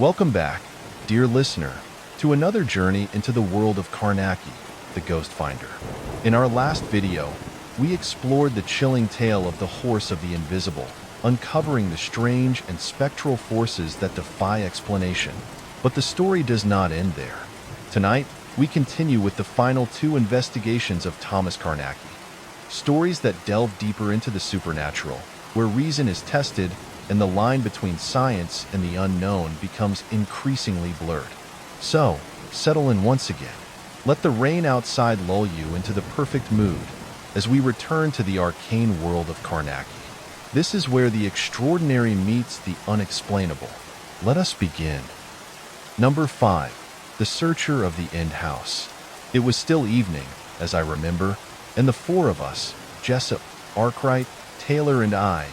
Welcome back, dear listener, to another journey into the world of Carnacki, the Ghost Finder. In our last video, we explored the chilling tale of the Horse of the Invisible, uncovering the strange and spectral forces that defy explanation. But the story does not end there. Tonight, we continue with the final two investigations of Thomas Carnacki. Stories that delve deeper into the supernatural, where reason is tested and the line between science and the unknown becomes increasingly blurred. So, settle in once again. Let the rain outside lull you into the perfect mood as we return to the arcane world of Carnacki. This is where the extraordinary meets the unexplainable. Let us begin. Number 5. The Searcher of the End House. It was still evening, as I remember, and the four of us, Jessup, Arkwright, Taylor, and I,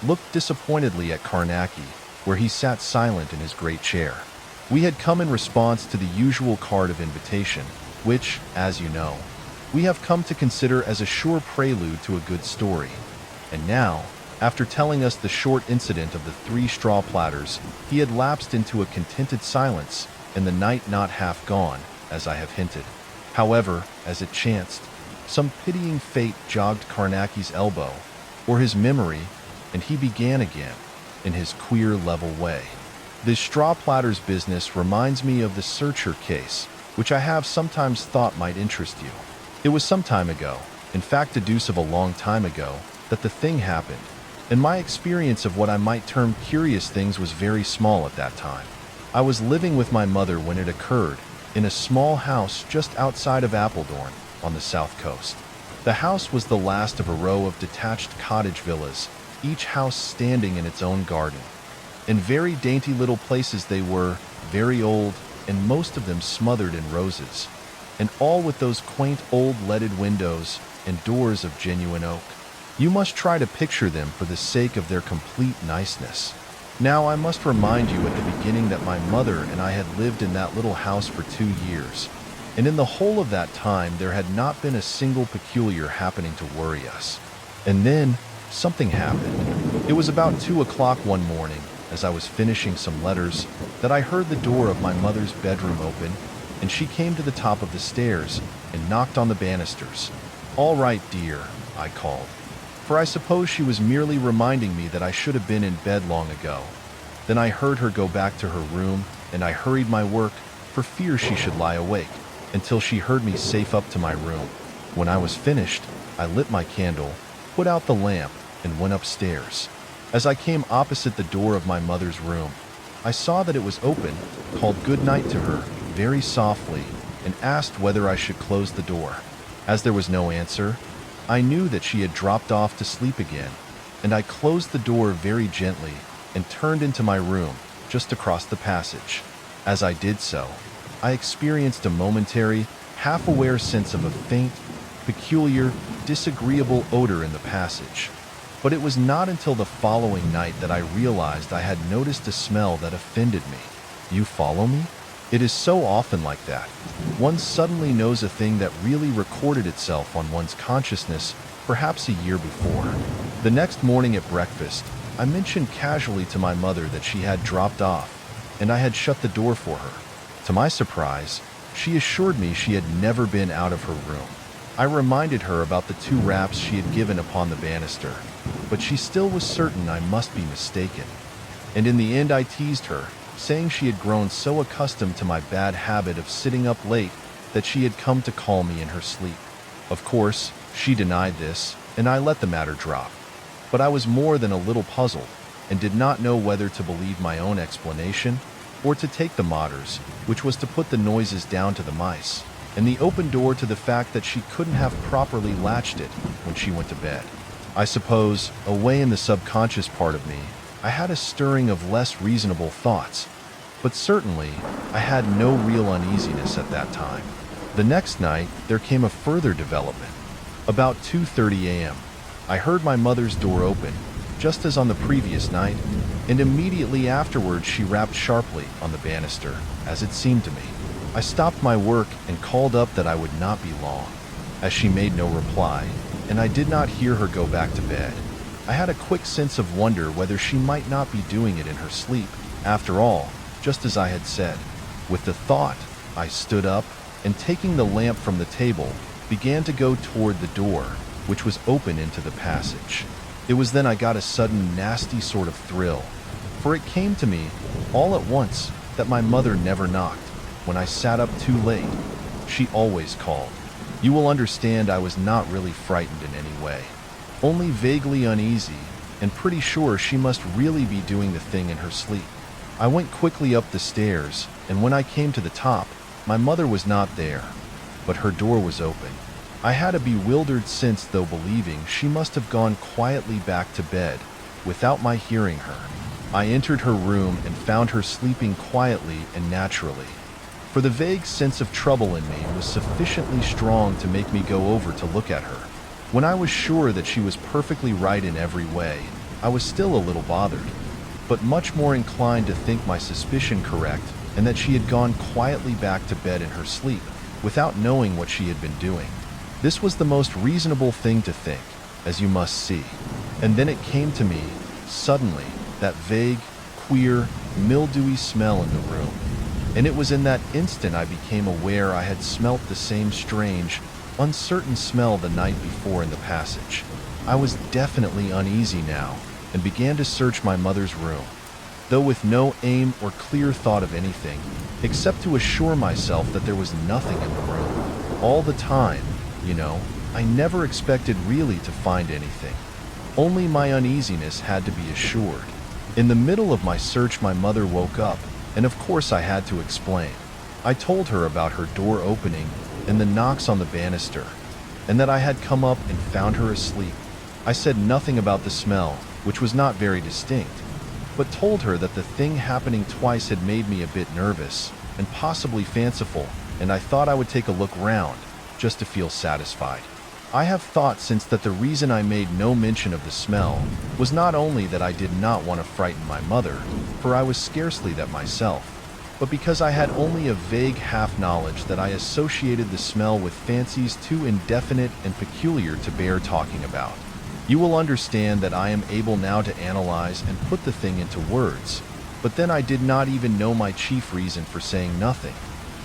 looked disappointedly at Carnacki, where he sat silent in his great chair. We had come in response to the usual card of invitation, which, as you know, we have come to consider as a sure prelude to a good story. And now, after telling us the short incident of the 3 straw platters, he had lapsed into a contented silence, and the night not half gone, as I have hinted. However, as it chanced, some pitying fate jogged Carnacki's elbow, or his memory, and he began again, in his queer level way. This straw platters business reminds me of the Searcher case, which I have sometimes thought might interest you. It was some time ago, in fact a deuce of a long time ago, that the thing happened, and my experience of what I might term curious things was very small at that time. I was living with my mother when it occurred, in a small house just outside of Appledorn, on the south coast. The house was the last of a row of detached cottage villas, each house standing in its own garden. And very dainty little places they were, very old, and most of them smothered in roses, and all with those quaint old leaded windows and doors of genuine oak. You must try to picture them for the sake of their complete niceness. Now I must remind you at the beginning that my mother and I had lived in that little house for 2 years, and in the whole of that time there had not been a single peculiar happening to worry us. And then, something happened. It was about 2 o'clock one morning, as I was finishing some letters, that I heard the door of my mother's bedroom open, and she came to the top of the stairs and knocked on the banisters. "All right, dear," I called, for I suppose she was merely reminding me that I should have been in bed long ago. Then I heard her go back to her room, and I hurried my work, for fear she should lie awake, until she heard me safe up to my room. When I was finished, I lit my candle, put out the lamp, and went upstairs. As I came opposite the door of my mother's room, I saw that it was open, called good night to her, very softly, and asked whether I should close the door. As there was no answer, I knew that she had dropped off to sleep again, and I closed the door very gently and turned into my room, just across the passage. As I did so, I experienced a momentary, half-aware sense of a faint, peculiar, disagreeable odor in the passage. But it was not until the following night that I realized I had noticed a smell that offended me. You follow me? It is so often like that. One suddenly knows a thing that really recorded itself on one's consciousness perhaps a year before. The next morning at breakfast, I mentioned casually to my mother that she had dropped off, and I had shut the door for her. To my surprise, she assured me she had never been out of her room. I reminded her about the 2 raps she had given upon the banister, but she still was certain I must be mistaken. And in the end I teased her, saying she had grown so accustomed to my bad habit of sitting up late that she had come to call me in her sleep. Of course, she denied this, and I let the matter drop. But I was more than a little puzzled, and did not know whether to believe my own explanation, or to take the mater's, which was to put the noises down to the mice, and the open door to the fact that she couldn't have properly latched it when she went to bed. I suppose, away in the subconscious part of me, I had a stirring of less reasonable thoughts, but certainly I had no real uneasiness at that time. The next night, there came a further development. About 2:30 a.m., I heard my mother's door open, just as on the previous night, and immediately afterwards she rapped sharply on the banister, as it seemed to me. I stopped my work and called up that I would not be long. As she made no reply, and I did not hear her go back to bed, I had a quick sense of wonder whether she might not be doing it in her sleep. After all, just as I had said. With the thought, I stood up and, taking the lamp from the table, began to go toward the door, which was open into the passage. It was then I got a sudden nasty sort of thrill, for it came to me, all at once, that my mother never knocked. When I sat up too late, she always called. You will understand I was not really frightened in any way, only vaguely uneasy, and pretty sure she must really be doing the thing in her sleep. I went quickly up the stairs, and when I came to the top, my mother was not there, but her door was open. I had a bewildered sense, though, believing she must have gone quietly back to bed without my hearing her. I entered her room and found her sleeping quietly and naturally, for the vague sense of trouble in me was sufficiently strong to make me go over to look at her. When I was sure that she was perfectly right in every way, I was still a little bothered, but much more inclined to think my suspicion correct and that she had gone quietly back to bed in her sleep without knowing what she had been doing. This was the most reasonable thing to think, as you must see. And then it came to me, suddenly, that vague, queer, mildewy smell in the room. And it was in that instant I became aware I had smelt the same strange, uncertain smell the night before in the passage. I was definitely uneasy now, and began to search my mother's room, though with no aim or clear thought of anything, except to assure myself that there was nothing in the room. All the time, you know, I never expected really to find anything. Only my uneasiness had to be assured. In the middle of my search, my mother woke up, and of course I had to explain. I told her about her door opening and the knocks on the banister, and that I had come up and found her asleep. I said nothing about the smell, which was not very distinct, but told her that the thing happening twice had made me a bit nervous and possibly fanciful, and I thought I would take a look round, just to feel satisfied. I have thought since that the reason I made no mention of the smell was not only that I did not want to frighten my mother, for I was scarcely that myself, but because I had only a vague half-knowledge that I associated the smell with fancies too indefinite and peculiar to bear talking about. You will understand that I am able now to analyze and put the thing into words, but then I did not even know my chief reason for saying nothing,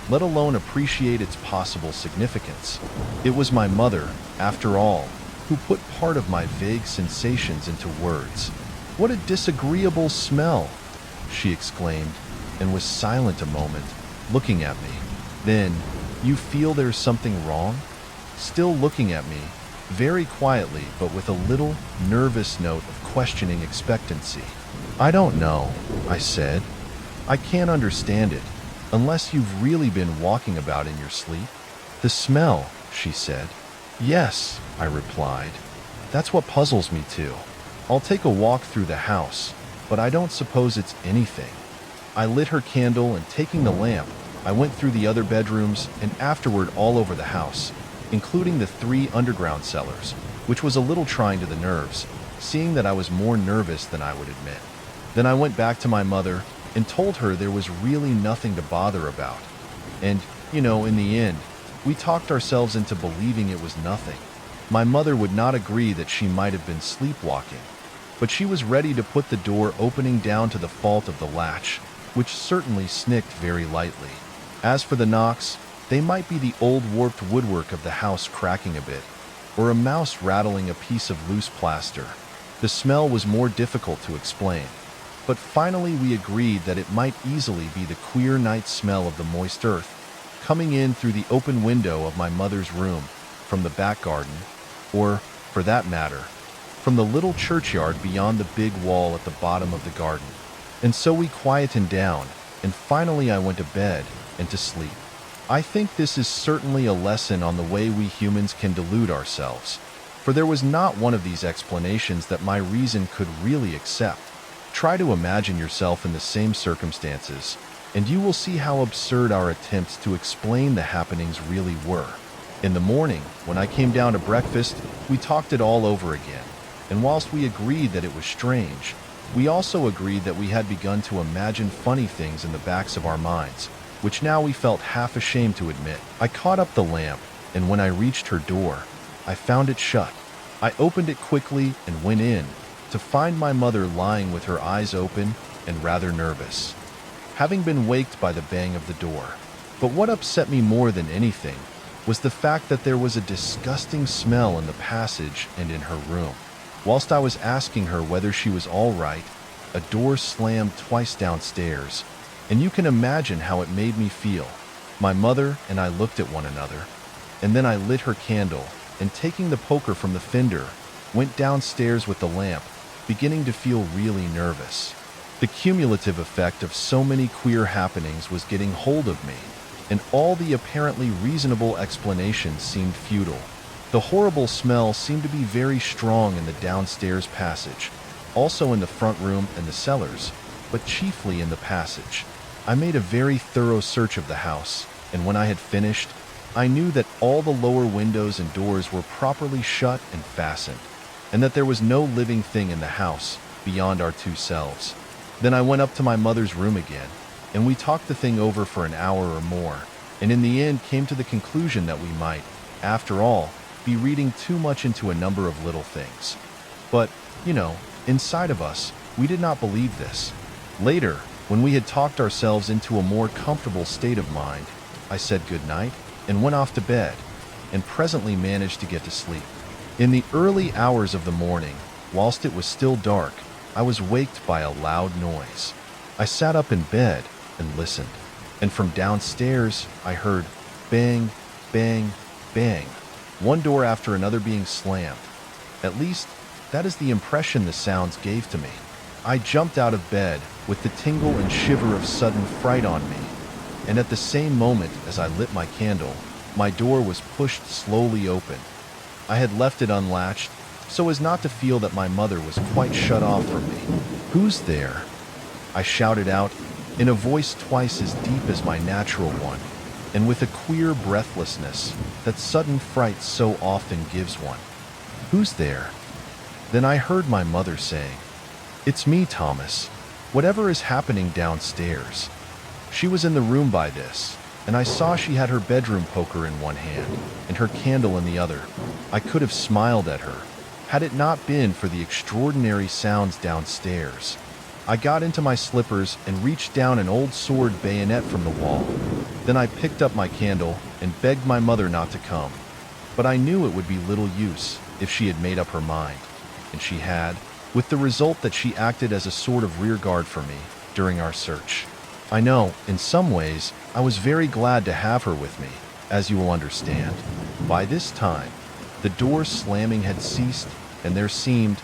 let alone appreciate its possible significance. It was my mother, after all, who put part of my vague sensations into words. "What a disagreeable smell!" she exclaimed, and was silent a moment, looking at me. Then, "You feel there's something wrong?" Still looking at me, very quietly but with a little nervous note of questioning expectancy. "I don't know," I said. "I can't understand it, unless you've really been walking about in your sleep." "The smell," she said. "Yes," I replied. "That's what puzzles me too. I'll take a walk through the house, but I don't suppose it's anything." I lit her candle, and taking the lamp, I went through the other bedrooms and afterward all over the house, including the 3 underground cellars, which was a little trying to the nerves, seeing that I was more nervous than I would admit. Then I went back to my mother and told her there was really nothing to bother about. And, you know, in the end, we talked ourselves into believing it was nothing. My mother would not agree that she might have been sleepwalking, but she was ready to put the door opening down to the fault of the latch, which certainly snicked very lightly. As for the knocks, they might be the old warped woodwork of the house cracking a bit, or a mouse rattling a piece of loose plaster. The smell was more difficult to explain, but finally we agreed that it might easily be the queer night smell of the moist earth, coming in through the open window of my mother's room, from the back garden, or, for that matter, from the little churchyard beyond the big wall at the bottom of the garden. And so we quietened down, and finally I went to bed and to sleep. I think this is certainly a lesson on the way we humans can delude ourselves, for there was not one of these explanations that my reason could really accept. Try to imagine yourself in the same circumstances, and you will see how absurd our attempts to explain the happenings really were. In the morning, when I came down to breakfast, we talked it all over again, and whilst we agreed that it was strange, we also agreed that we had begun to imagine funny things in the backs of our minds, which now we felt half ashamed to admit. I caught up the lamp, and when I reached her door, I found it shut. I opened it quickly and went in, to find my mother lying with her eyes open and rather nervous. having been waked by the bang of the door. But what upset me more than anything was the fact that there was a disgusting smell in the passage and in her room. Whilst I was asking her whether she was all right, a door slammed twice downstairs, and you can imagine how it made me feel. My mother and I looked at one another, and then I lit her candle, and taking the poker from the fender, went downstairs with the lamp, beginning to feel really nervous. The cumulative effect of so many queer happenings was getting hold of me, and all the apparently reasonable explanations seemed futile. The horrible smell seemed to be very strong in the downstairs passage, also in the front room and the cellars, but chiefly in the passage. I made a very thorough search of the house, and when I had finished, I knew that all the lower windows and doors were properly shut and fastened, and that there was no living thing in the house beyond our two selves. Then I went up to my mother's room again, and we talked the thing over for an hour or more, and in the end came to the conclusion that we might, after all, be reading too much into a number of little things. But, inside of us, we did not believe this. Later, when we had talked ourselves into a more comfortable state of mind, I said good night and went off to bed, and presently managed to get to sleep. In the early hours of the morning, whilst it was still dark, I was waked by a loud noise. I sat up in bed and listened, and from downstairs I heard bang, bang, bang, one door after another being slammed. At least, that is the impression the sounds gave to me. I jumped out of bed with the tingle and shiver of sudden fright on me, and at the same moment as I lit my candle, my door was pushed slowly open. I had left it unlatched, so as not to feel that my mother was quite shut off from me. "Who's there?" I shouted out, in a voice twice as deep as my natural one, and with a queer breathlessness that sudden fright so often gives one. "Who's there?" Then I heard my mother saying, "It's me, Thomas. Whatever is happening downstairs?" She was in the room by this, and I saw she had her bedroom poker in one hand and her candle in the other. I could have smiled at her, had it not been for the extraordinary sounds downstairs. I got into my slippers and reached down an old sword bayonet from the wall. Then I picked up my candle and begged my mother not to come. But I knew it would be little use if she had made up her mind, and she had, with the result that she acted as a sort of rear guard for me during our search. I know, in some ways, I was very glad to have her with me, as you will understand. By this time, the door slamming had ceased, and there seemed,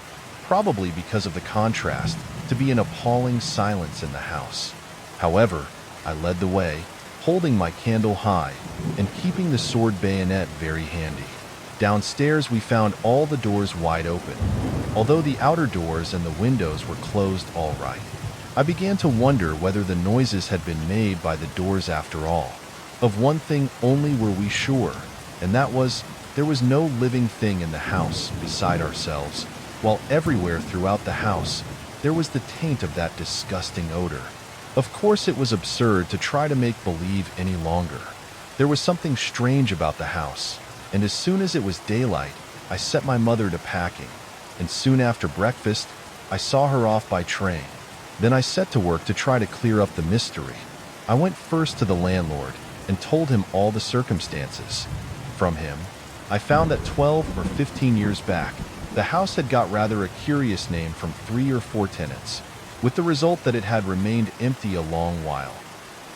probably because of the contrast, to be an appalling silence in the house. However, I led the way, holding my candle high and keeping the sword bayonet very handy. Downstairs we found all the doors wide open, although the outer doors and the windows were closed all right. I began to wonder whether the noises had been made by the doors after all. Of one thing only were we sure, and that was there was no living thing in the house beside ourselves, while everywhere throughout the house there was the taint of that disgusting odor. Of course it was absurd to try to make believe any longer. There was something strange about the house, and as soon as it was daylight, I set my mother to packing, and soon after breakfast, I saw her off by train. Then I set to work to try to clear up the mystery. I went first to the landlord and told him all the circumstances. From him, I found that 12 or 15 years back, the house had got rather a curious name from 3 or 4 tenants, with the result that it had remained empty a long while.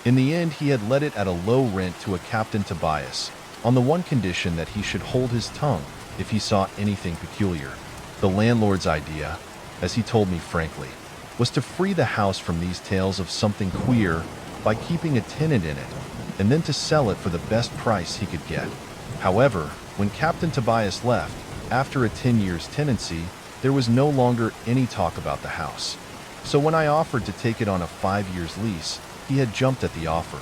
In the end, he had let it at a low rent to a Captain Tobias, on the one condition that he should hold his tongue if he saw anything peculiar. The landlord's idea, as he told me frankly, was to free the house from these tales of something queer by keeping a tenant in it, and then to sell it for the best price he could get. However, when Captain Tobias left, after a 10 years tenancy, there was no longer any talk about the house. So when I offered to take it on a 5 years lease, he had jumped at the offer.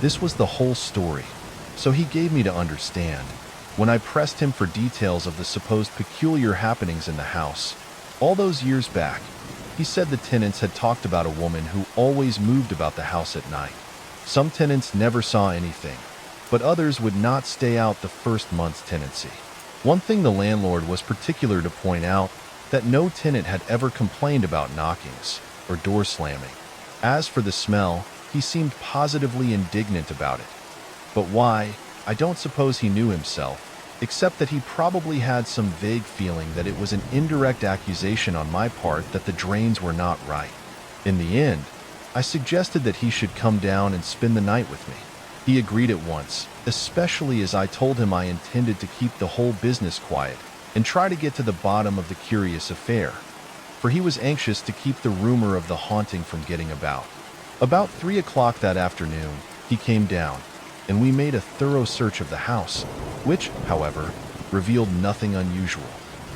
This was the whole story. So he gave me to understand, when I pressed him for details of the supposed peculiar happenings in the house, all those years back, he said the tenants had talked about a woman who always moved about the house at night. Some tenants never saw anything, but others would not stay out the first month's tenancy. One thing the landlord was particular to point out, that no tenant had ever complained about knockings or door slamming. As for the smell, He seemed positively indignant about it. But why? I don't suppose he knew himself, except that he probably had some vague feeling that it was an indirect accusation on my part that the drains were not right. In the end, I suggested that he should come down and spend the night with me. He agreed at once, especially as I told him I intended to keep the whole business quiet and try to get to the bottom of the curious affair, for he was anxious to keep the rumor of the haunting from getting about. About 3 o'clock that afternoon, he came down, and we made a thorough search of the house, which, however, revealed nothing unusual.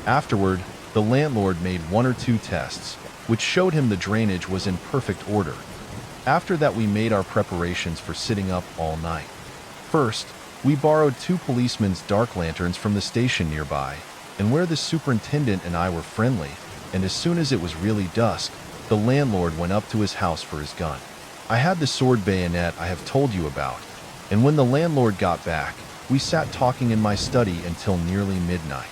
Afterward, the landlord made 1 or 2 tests, which showed him the drainage was in perfect order. After that, we made our preparations for sitting up all night. First, we borrowed 2 policemen's dark lanterns from the station nearby, and where the superintendent and I were friendly, and as soon as it was really dusk, the landlord went up to his house for his gun. I had the sword bayonet I have told you about, and when the landlord got back, we sat talking in my study until nearly midnight.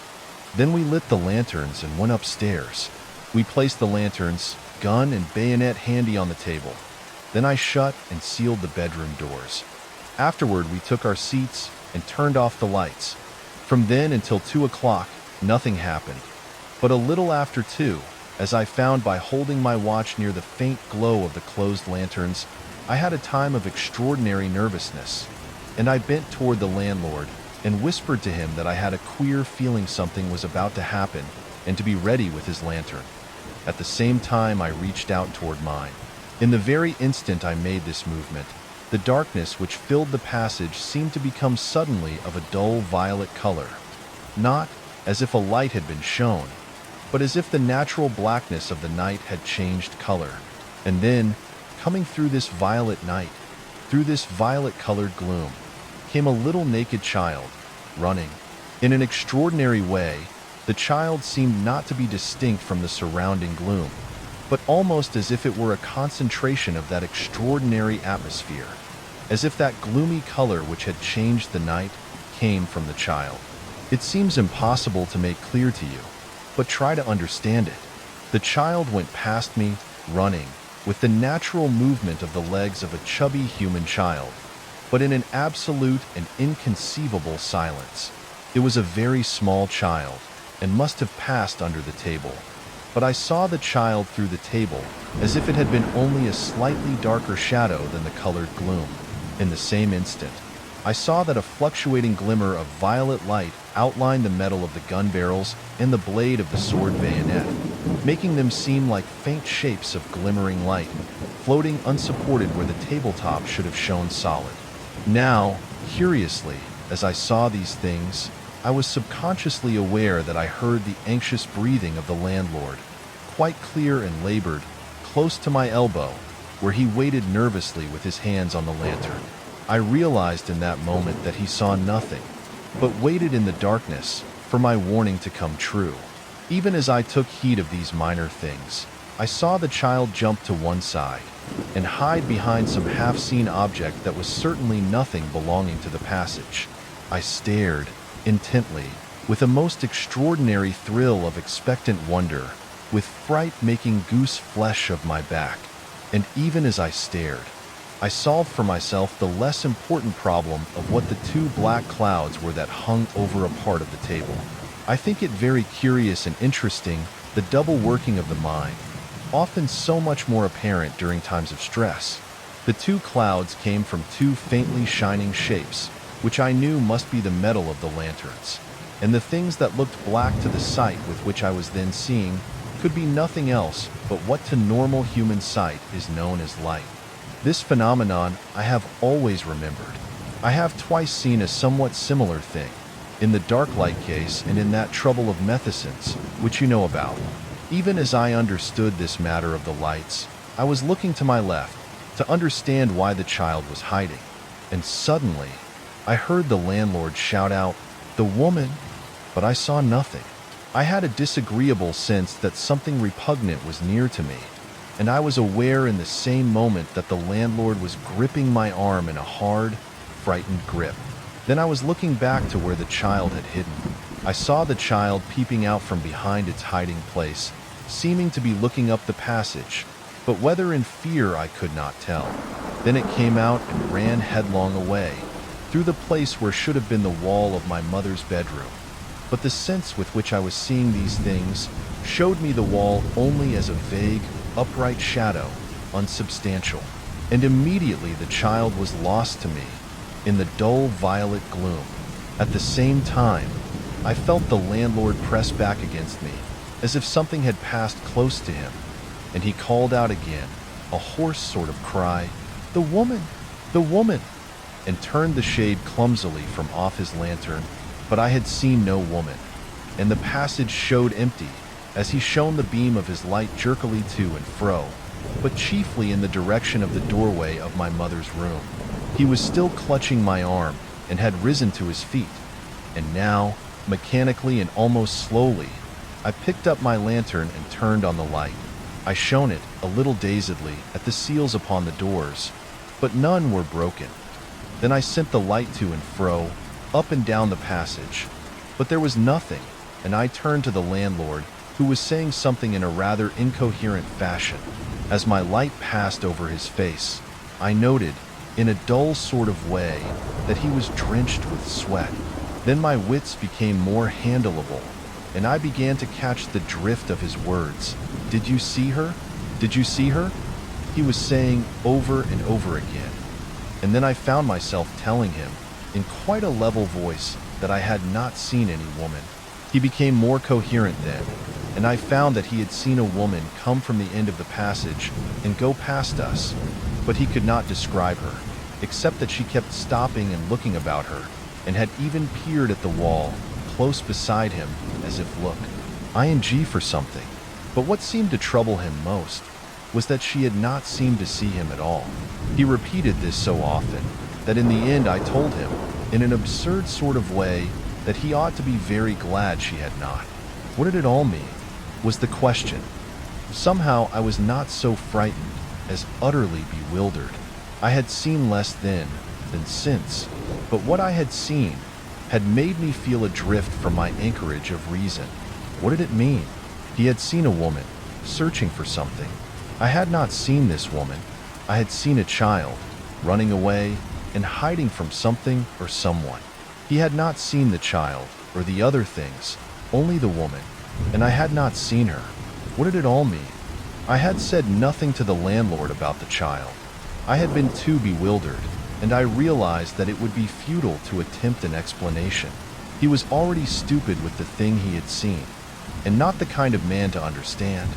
Then we lit the lanterns and went upstairs. We placed the lanterns, gun and bayonet handy on the table. Then I shut and sealed the bedroom doors. Afterward, we took our seats and turned off the lights. From then until 2 o'clock, nothing happened. But a little after 2, as I found by holding my watch near the faint glow of the closed lanterns, I had a time of extraordinary nervousness, and I bent toward the landlord and whispered to him that I had a queer feeling something was about to happen and to be ready with his lantern. At the same time, I reached out toward mine. In the very instant I made this movement, the darkness which filled the passage seemed to become suddenly of a dull violet color, not as if a light had been shown, but as if the natural blackness of the night had changed color. And then, coming through this violet night, through this violet-colored gloom, came a little naked child, running. In an extraordinary way, the child seemed not to be distinct from the surrounding gloom, but almost as if it were a concentration of that extraordinary atmosphere, as if that gloomy color which had changed the night came from the child. It seems impossible to make clear to you, but try to understand it. The child went past me, running, with the natural movement of the legs of a chubby human child, but in an absolute and inconceivable silence. It was a very small child, and must have passed under the table. But I saw the child through the table, as if it had been only a slightly darker shadow than the colored gloom. In the same instant, I saw that a fluctuating glimmer of violet light outlined the metal of the gun barrels and the blade of the sword bayonet, making them seem like faint shapes of glimmering light, floating unsupported where the tabletop should have shown solid. Now, curiously, as I saw these things, I was subconsciously aware that I heard the anxious breathing of the landlord, quite clear and labored, close to my elbow, where he waited nervously with his hands on the lantern. I realized in that moment that he saw nothing, but waited in the darkness for my warning to come true. Even as I took heed of these minor things, I saw the child jump to one side and hide behind some half-seen object that was certainly nothing belonging to the passage. I stared intently, with a most extraordinary thrill of expectant wonder, with fright making goose flesh of my back. And even as I stared, I solved for myself the less important problem of what the 2 black clouds were that hung over a part of the table. I think it very curious and interesting, the double working of the mind, often so much more apparent during times of stress. The 2 clouds came from 2 faintly shining shapes, which I knew must be the metal of the lanterns, and the things that looked black to the sight with which I was then seeing could be nothing else but what to normal human sight is known as light. This phenomenon I have always remembered. I have twice seen a somewhat similar thing, in the dark light case and in that trouble of Methyson's, which you know about. Even as I understood this matter of the lights, I was looking to my left to understand why the child was hiding, and suddenly I heard the landlord shout out, "The woman," but I saw nothing. I had a disagreeable sense that something repugnant was near to me, and I was aware in the same moment that the landlord was gripping my arm in a hard, frightened grip. Then I was looking back to where the child had hidden. I saw the child peeping out from behind its hiding place, seeming to be looking up the passage, but whether in fear I could not tell. Then it came out and ran headlong away, through the place where should have been the wall of my mother's bedroom. But the sense with which I was seeing these things showed me the wall only as a vague, upright shadow, unsubstantial. And immediately the child was lost to me, in the dull violet gloom. At the same time, I felt the landlord press back against me, as if something had passed close to him, and he called out again, a hoarse sort of cry, "The woman! The woman!" and turned the shade clumsily from off his lantern, but I had seen no woman, and the passage showed empty, as he shone the beam of his light jerkily to and fro, but chiefly in the direction of the doorway of my mother's room. He was still clutching my arm, and had risen to his feet, and now, mechanically and almost slowly, I picked up my lantern and turned on the light. I shone it, a little dazedly, at the seals upon the doors, but none were broken. Then I sent the light to and fro, up and down the passage, but there was nothing, and I turned to the landlord, who was saying something in a rather incoherent fashion. As my light passed over his face, I noted, in a dull sort of way, that he was drenched with sweat. Then my wits became more handleable, and I began to catch the drift of his words. "Did you see her? Did you see her?" he was saying over and over again. And then I found myself telling him, in quite a level voice, that I had not seen any woman. He became more coherent then, and I found that he had seen a woman come from the end of the passage and go past us, but he could not describe her, except that she kept stopping and looking about her, and had even peered at the wall, close beside him, as if ing for something. But what seemed to trouble him most was that she had not seemed to see him at all. He repeated this so often that in the end I told him, in an absurd sort of way, that he ought to be very glad she had not. What did it all mean, was the question. Somehow I was not so frightened, as utterly bewildered. I had seen less then than since, but what I had seen had made me feel adrift from my anchorage of reason. What did it mean? He had seen a woman, searching for something. I had not seen this woman. I had seen a child, running away and hiding from something or someone. He had not seen the child or the other things, only the woman, and I had not seen her. What did it all mean? I had said nothing to the landlord about the child. I had been too bewildered, and I realized that it would be futile to attempt an explanation. He was already stupid with the thing he had seen, and not the kind of man to understand.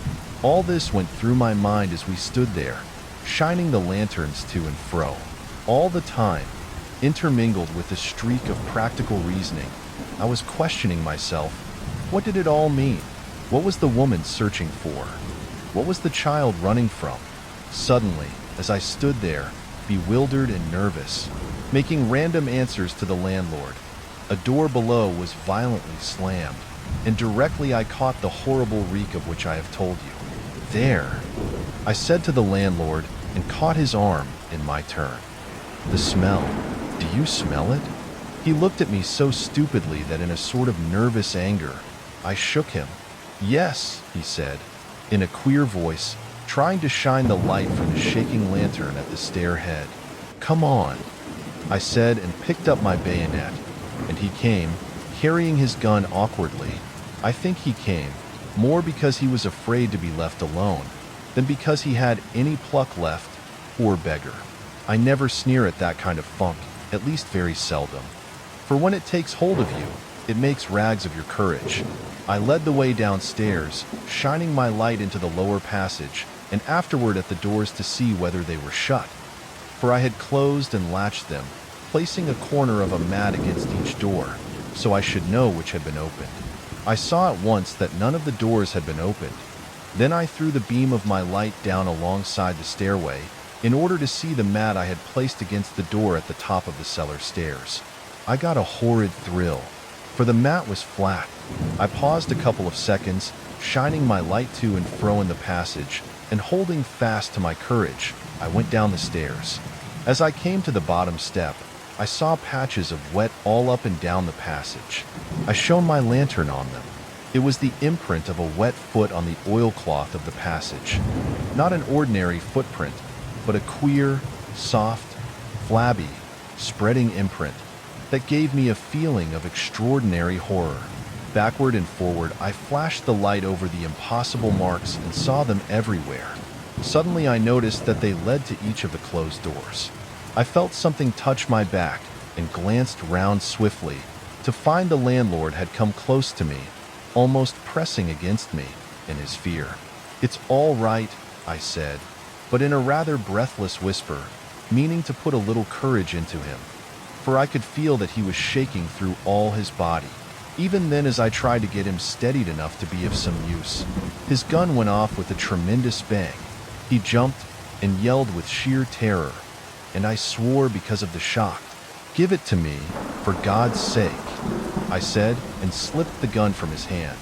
All this went through my mind as we stood there, shining the lanterns to and fro. All the time, intermingled with a streak of practical reasoning, I was questioning myself. What did it all mean? What was the woman searching for? What was the child running from? Suddenly, as I stood there, bewildered and nervous, making random answers to the landlord, a door below was violently slammed, and directly I caught the horrible reek of which I have told you. "There," I said to the landlord, and caught his arm in my turn. "The smell. Do you smell it?" He looked at me so stupidly that in a sort of nervous anger, I shook him. "Yes," he said, in a queer voice, trying to shine the light from his shaking lantern at the stair head. "Come on," I said, and picked up my bayonet, and he came, carrying his gun awkwardly. I think he came, more because he was afraid to be left alone, than because he had any pluck left. Poor beggar. I never sneer at that kind of funk, at least very seldom. For when it takes hold of you, it makes rags of your courage. I led the way downstairs, shining my light into the lower passage, and afterward at the doors to see whether they were shut. For I had closed and latched them, placing a corner of a mat against each door, so I should know which had been opened. I saw at once that none of the doors had been opened. Then I threw the beam of my light down alongside the stairway, in order to see the mat I had placed against the door at the top of the cellar stairs. I got a horrid thrill, for the mat was flat. I paused a couple of seconds, shining my light to and fro in the passage, and holding fast to my courage, I went down the stairs. As I came to the bottom step, I saw patches of wet all up and down the passage. I shone my lantern on them. It was the imprint of a wet foot on the oilcloth of the passage. Not an ordinary footprint, but a queer, soft, flabby, spreading imprint that gave me a feeling of extraordinary horror. Backward and forward, I flashed the light over the impossible marks and saw them everywhere. Suddenly, I noticed that they led to each of the closed doors. I felt something touch my back and glanced round swiftly to find the landlord had come close to me, almost pressing against me in his fear. "It's all right," I said, but in a rather breathless whisper, meaning to put a little courage into him, for I could feel that he was shaking through all his body. Even then, as I tried to get him steadied enough to be of some use, his gun went off with a tremendous bang. He jumped and yelled with sheer terror, and I swore because of the shock. "Give it to me, for God's sake," I said, and slipped the gun from his hand.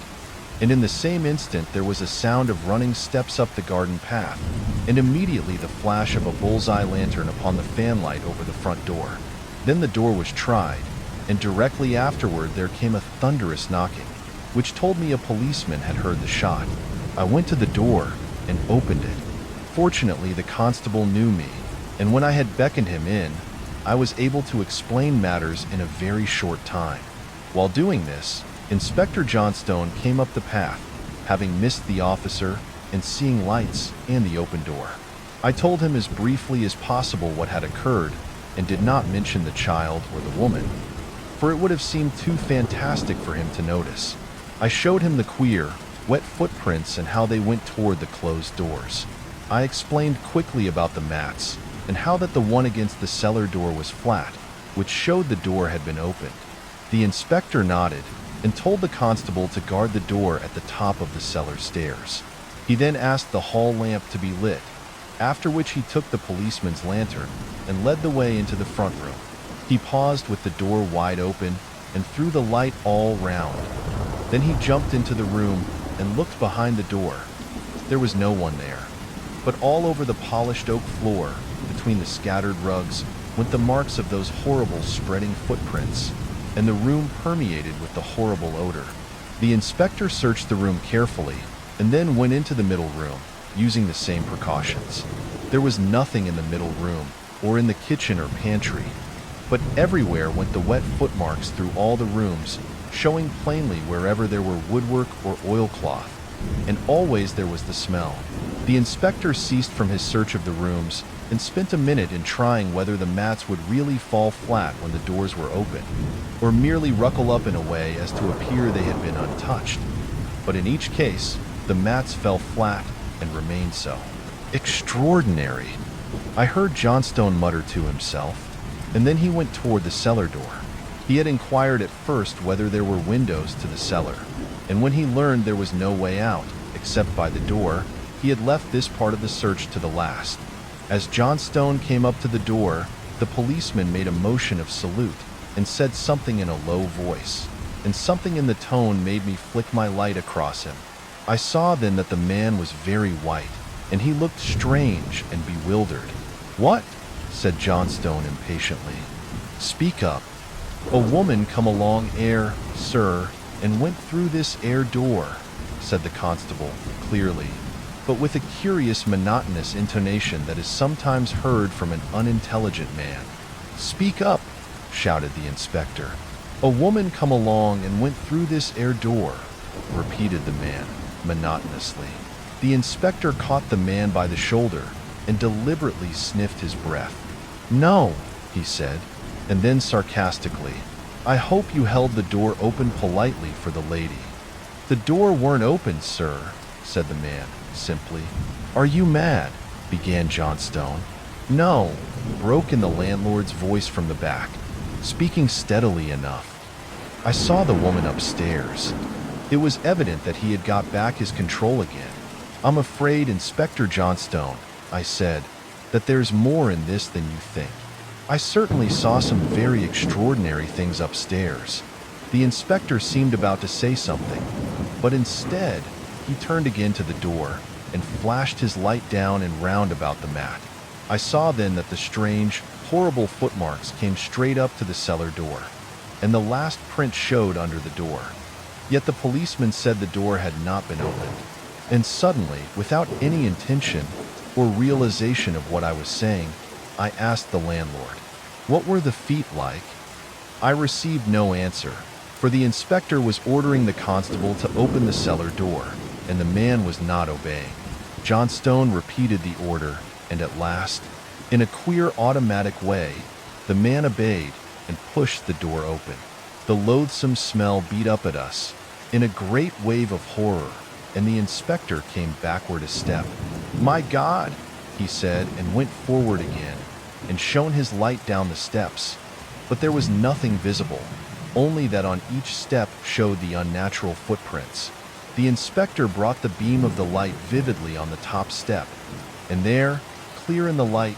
And in the same instant, there was a sound of running steps up the garden path, and immediately the flash of a bullseye lantern upon the fanlight over the front door. Then the door was tried, and directly afterward there came a thunderous knocking, which told me a policeman had heard the shot. I went to the door and opened it. Fortunately, the constable knew me, and when I had beckoned him in, I was able to explain matters in a very short time. While doing this, Inspector Johnstone came up the path, having missed the officer and seeing lights and the open door. I told him as briefly as possible what had occurred and did not mention the child or the woman, for it would have seemed too fantastic for him to notice. I showed him the queer, wet footprints and how they went toward the closed doors. I explained quickly about the mats and how that the one against the cellar door was flat, which showed the door had been opened. The inspector nodded and told the constable to guard the door at the top of the cellar stairs. He then asked the hall lamp to be lit, after which he took the policeman's lantern and led the way into the front room. He paused with the door wide open and threw the light all round. Then he jumped into the room and looked behind the door. There was no one there, but all over the polished oak floor, between the scattered rugs, went the marks of those horrible spreading footprints, and the room permeated with the horrible odor. The inspector searched the room carefully and then went into the middle room, using the same precautions. There was nothing in the middle room or in the kitchen or pantry, but everywhere went the wet footmarks through all the rooms, showing plainly wherever there were woodwork or oilcloth, and always there was the smell. The inspector ceased from his search of the rooms and spent a minute in trying whether the mats would really fall flat when the doors were open, or merely ruckle up in a way as to appear they had been untouched. But in each case, the mats fell flat and remained so. "Extraordinary," I heard Johnstone mutter to himself, and then he went toward the cellar door. He had inquired at first whether there were windows to the cellar, and when he learned there was no way out, except by the door, he had left this part of the search to the last. As Johnstone came up to the door, the policeman made a motion of salute and said something in a low voice, and something in the tone made me flick my light across him. I saw then that the man was very white, and he looked strange and bewildered. "What?" said Johnstone impatiently. "Speak up." "A woman come along ere, sir, and went through this ere door," said the constable, clearly, but with a curious monotonous intonation that is sometimes heard from an unintelligent man. "Speak up," shouted the inspector. "A woman come along and went through this ere door," repeated the man, monotonously. The inspector caught the man by the shoulder and deliberately sniffed his breath. "No," he said, and then sarcastically, "I hope you held the door open politely for the lady." "The door weren't open, sir," said the man, simply. "Are you mad?" began Johnstone. "No," broke in the landlord's voice from the back, speaking steadily enough. "I saw the woman upstairs." It was evident that he had got back his control again. "I'm afraid, Inspector Johnstone," I said, "that there's more in this than you think. I certainly saw some very extraordinary things upstairs." The inspector seemed about to say something, but instead, he turned again to the door and flashed his light down and round about the mat. I saw then that the strange, horrible footmarks came straight up to the cellar door, and the last print showed under the door. Yet the policeman said the door had not been opened. And suddenly, without any intention or realization of what I was saying, I asked the landlord, "What were the feet like?" I received no answer, for the inspector was ordering the constable to open the cellar door, and the man was not obeying. Johnstone repeated the order, and at last, in a queer automatic way, the man obeyed and pushed the door open. The loathsome smell beat up at us in a great wave of horror, and the inspector came backward a step. "My God," he said, and went forward again, and shone his light down the steps. But there was nothing visible, only that on each step showed the unnatural footprints. The inspector brought the beam of the light vividly on the top step, and there, clear in the light,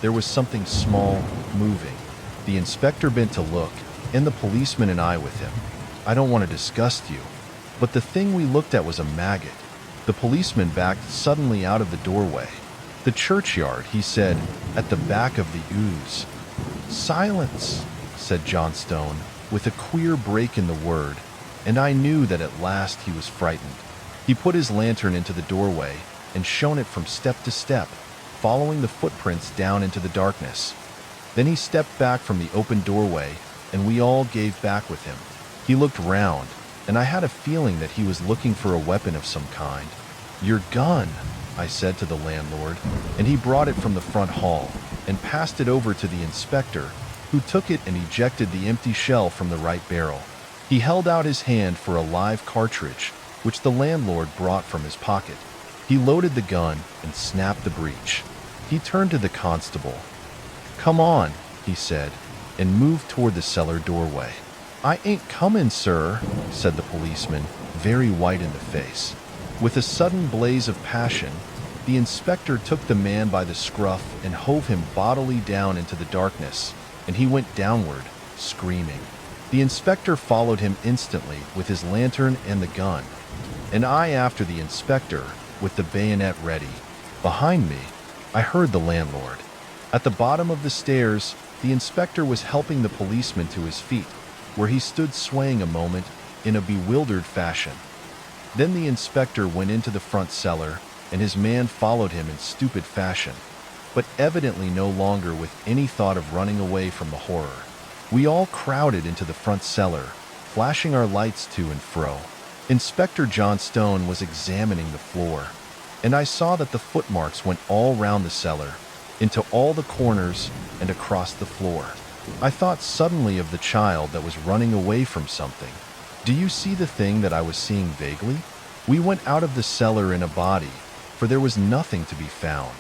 there was something small, moving. The inspector bent to look, and the policeman and I with him. I don't want to disgust you, but the thing we looked at was a maggot. The policeman backed suddenly out of the doorway. "The churchyard," he said, "at the back of the ooze." "Silence," said Johnstone, with a queer break in the word, and I knew that at last he was frightened. He put his lantern into the doorway and shone it from step to step, following the footprints down into the darkness. Then he stepped back from the open doorway, and we all gave back with him. He looked round, and I had a feeling that he was looking for a weapon of some kind. "Your gun," I said to the landlord, and he brought it from the front hall and passed it over to the inspector, who took it and ejected the empty shell from the right barrel. He held out his hand for a live cartridge, which the landlord brought from his pocket. He loaded the gun and snapped the breech. He turned to the constable. "Come on," he said, and moved toward the cellar doorway. "I ain't comin', sir," said the policeman, very white in the face. With a sudden blaze of passion, the inspector took the man by the scruff and hove him bodily down into the darkness, and he went downward, screaming. The inspector followed him instantly with his lantern and the gun, and I after the inspector with the bayonet ready. Behind me, I heard the landlord. At the bottom of the stairs, the inspector was helping the policeman to his feet, where he stood swaying a moment in a bewildered fashion. Then the inspector went into the front cellar, and his man followed him in stupid fashion, but evidently no longer with any thought of running away from the horror. We all crowded into the front cellar, flashing our lights to and fro. Inspector Johnstone was examining the floor, and I saw that the footmarks went all round the cellar, into all the corners and across the floor. I thought suddenly of the child that was running away from something. Do you see the thing that I was seeing vaguely? We went out of the cellar in a body, for there was nothing to be found.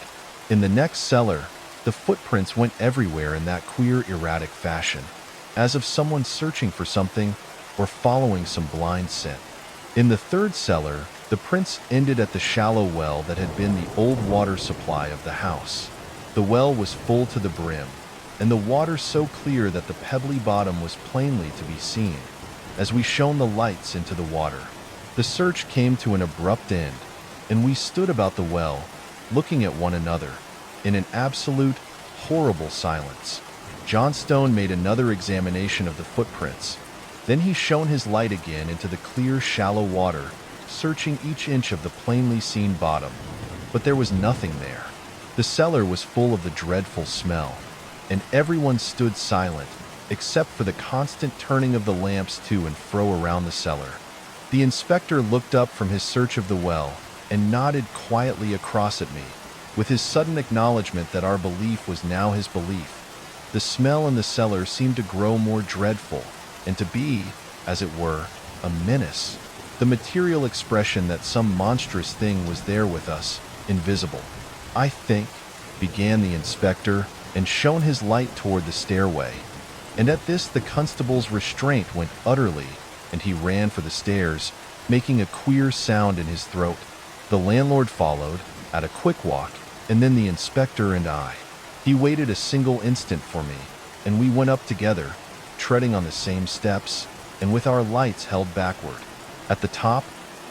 In the next cellar, the footprints went everywhere in that queer, erratic fashion, as of someone searching for something or following some blind scent. In the third cellar, the prints ended at the shallow well that had been the old water supply of the house. The well was full to the brim, and the water so clear that the pebbly bottom was plainly to be seen, as we shone the lights into the water. The search came to an abrupt end, and we stood about the well, looking at one another, in an absolute, horrible silence. Johnstone made another examination of the footprints. Then he shone his light again into the clear, shallow water, searching each inch of the plainly seen bottom. But there was nothing there. The cellar was full of the dreadful smell, and everyone stood silent, except for the constant turning of the lamps to and fro around the cellar. The inspector looked up from his search of the well and nodded quietly across at me, with his sudden acknowledgement that our belief was now his belief. The smell in the cellar seemed to grow more dreadful, and to be, as it were, a menace. The material expression that some monstrous thing was there with us, invisible. "I think," began the inspector, and shone his light toward the stairway. And at this the constable's restraint went utterly, and he ran for the stairs, making a queer sound in his throat. The landlord followed, at a quick walk, and then the inspector and I. He waited a single instant for me, and we went up together, treading on the same steps, and with our lights held backward. At the top,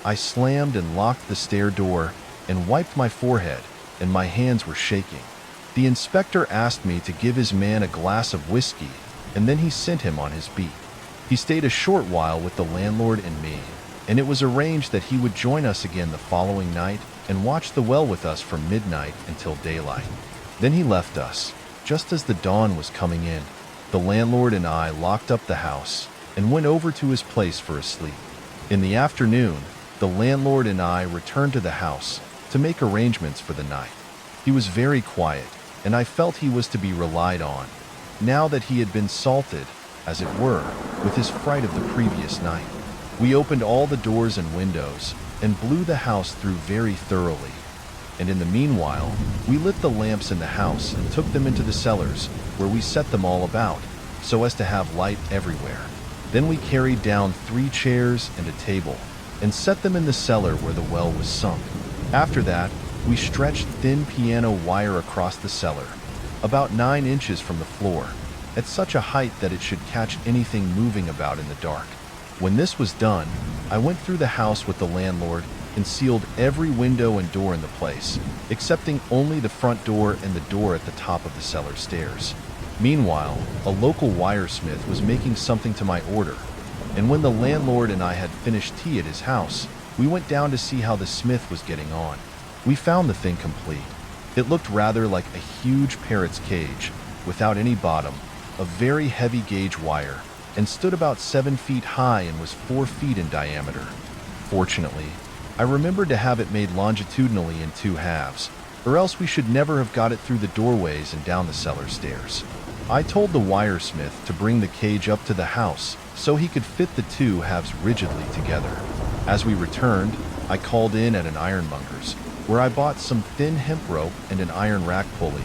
I slammed and locked the stair door, and wiped my forehead, and my hands were shaking. The inspector asked me to give his man a glass of whiskey, and then he sent him on his beat. He stayed a short while with the landlord and me, and it was arranged that he would join us again the following night and watch the well with us from midnight until daylight. Then he left us, just as the dawn was coming in. The landlord and I locked up the house and went over to his place for a sleep. In the afternoon, the landlord and I returned to the house to make arrangements for the night. He was very quiet, and I felt he was to be relied on, now that he had been salted, as it were, with his fright of the previous night. We opened all the doors and windows and blew the house through very thoroughly. And in the meanwhile, we lit the lamps in the house and took them into the cellars, where we set them all about, so as to have light everywhere. Then we carried down 3 chairs and a table, and set them in the cellar where the well was sunk. After that, we stretched thin piano wire across the cellar, about 9 inches from the floor, at such a height that it should catch anything moving about in the dark. When this was done, I went through the house with the landlord and sealed every window and door in the place, excepting only the front door and the door at the top of the cellar stairs. Meanwhile, a local wiresmith was making something to my order, and when the landlord and I had finished tea at his house, we went down to see how the smith was getting on. We found the thing complete. It looked rather like a huge parrot's cage, without any bottom, of very heavy gauge wire, and stood about 7 feet high and was 4 feet in diameter. Fortunately, I remembered to have it made longitudinally in 2 halves, or else we should never have got it through the doorways and down the cellar stairs. I told the wiresmith to bring the cage up to the house so he could fit the 2 halves rigidly together. As we returned, I called in at an ironmonger's, where I bought some thin hemp rope and an iron rack pulley,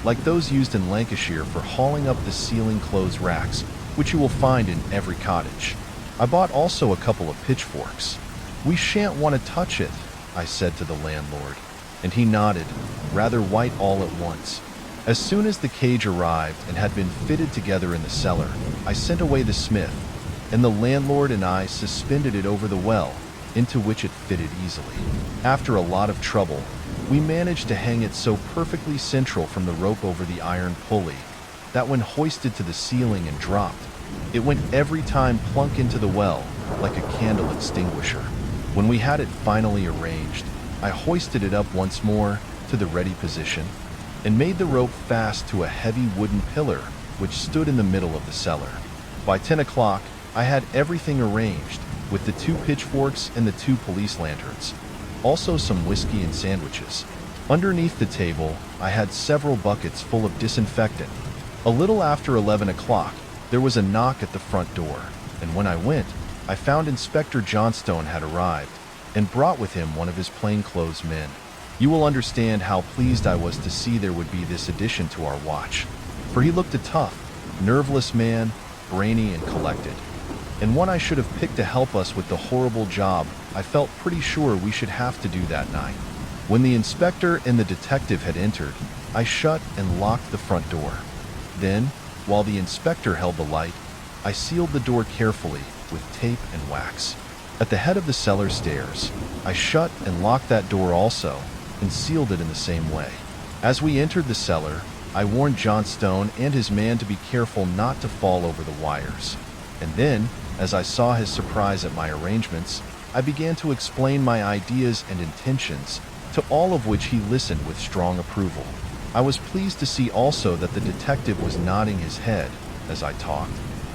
like those used in Lancashire for hauling up the ceiling clothes racks, which you will find in every cottage. I bought also a couple of pitchforks. "We shan't want to touch it," I said to the landlord, and he nodded, rather white all at once. As soon as the cage arrived and had been fitted together in the cellar, I sent away the smith, and the landlord and I suspended it over the well, into which it fitted easily. After a lot of trouble, we managed to hang it so perfectly central from the rope over the iron pulley that when hoisted to the ceiling and dropped, it went every time plunk into the well like a candle extinguisher. When we had it finally arranged, I hoisted it up once more to the ready position and made the rope fast to a heavy wooden pillar which stood in the middle of the cellar. By 10 o'clock, I had everything arranged, with the 2 pitchforks and the 2 police lanterns, also some whiskey and sandwiches. Underneath the table, I had several buckets full of disinfectant. A little after 11 o'clock, there was a knock at the front door, and when I went, I found Inspector Johnstone had arrived and brought with him one of his plainclothes men. You will understand how pleased I was to see there would be this addition to our watch, for he looked a tough, nerveless man, brainy and collected, and one I should have picked to help us with the horrible job I felt pretty sure we should have to do that night. When the inspector and the detective had entered, I shut and locked the front door. Then, while the inspector held the light, I sealed the door carefully with tape and wax. At the head of the cellar stairs, I shut and locked that door also and sealed it in the same way. As we entered the cellar, I warned Johnstone and his man to be careful not to fall over the wires. And then, as I saw his surprise at my arrangements, I began to explain my ideas and intentions, to all of which he listened with strong approval. I was pleased to see also that the detective was nodding his head as I talked,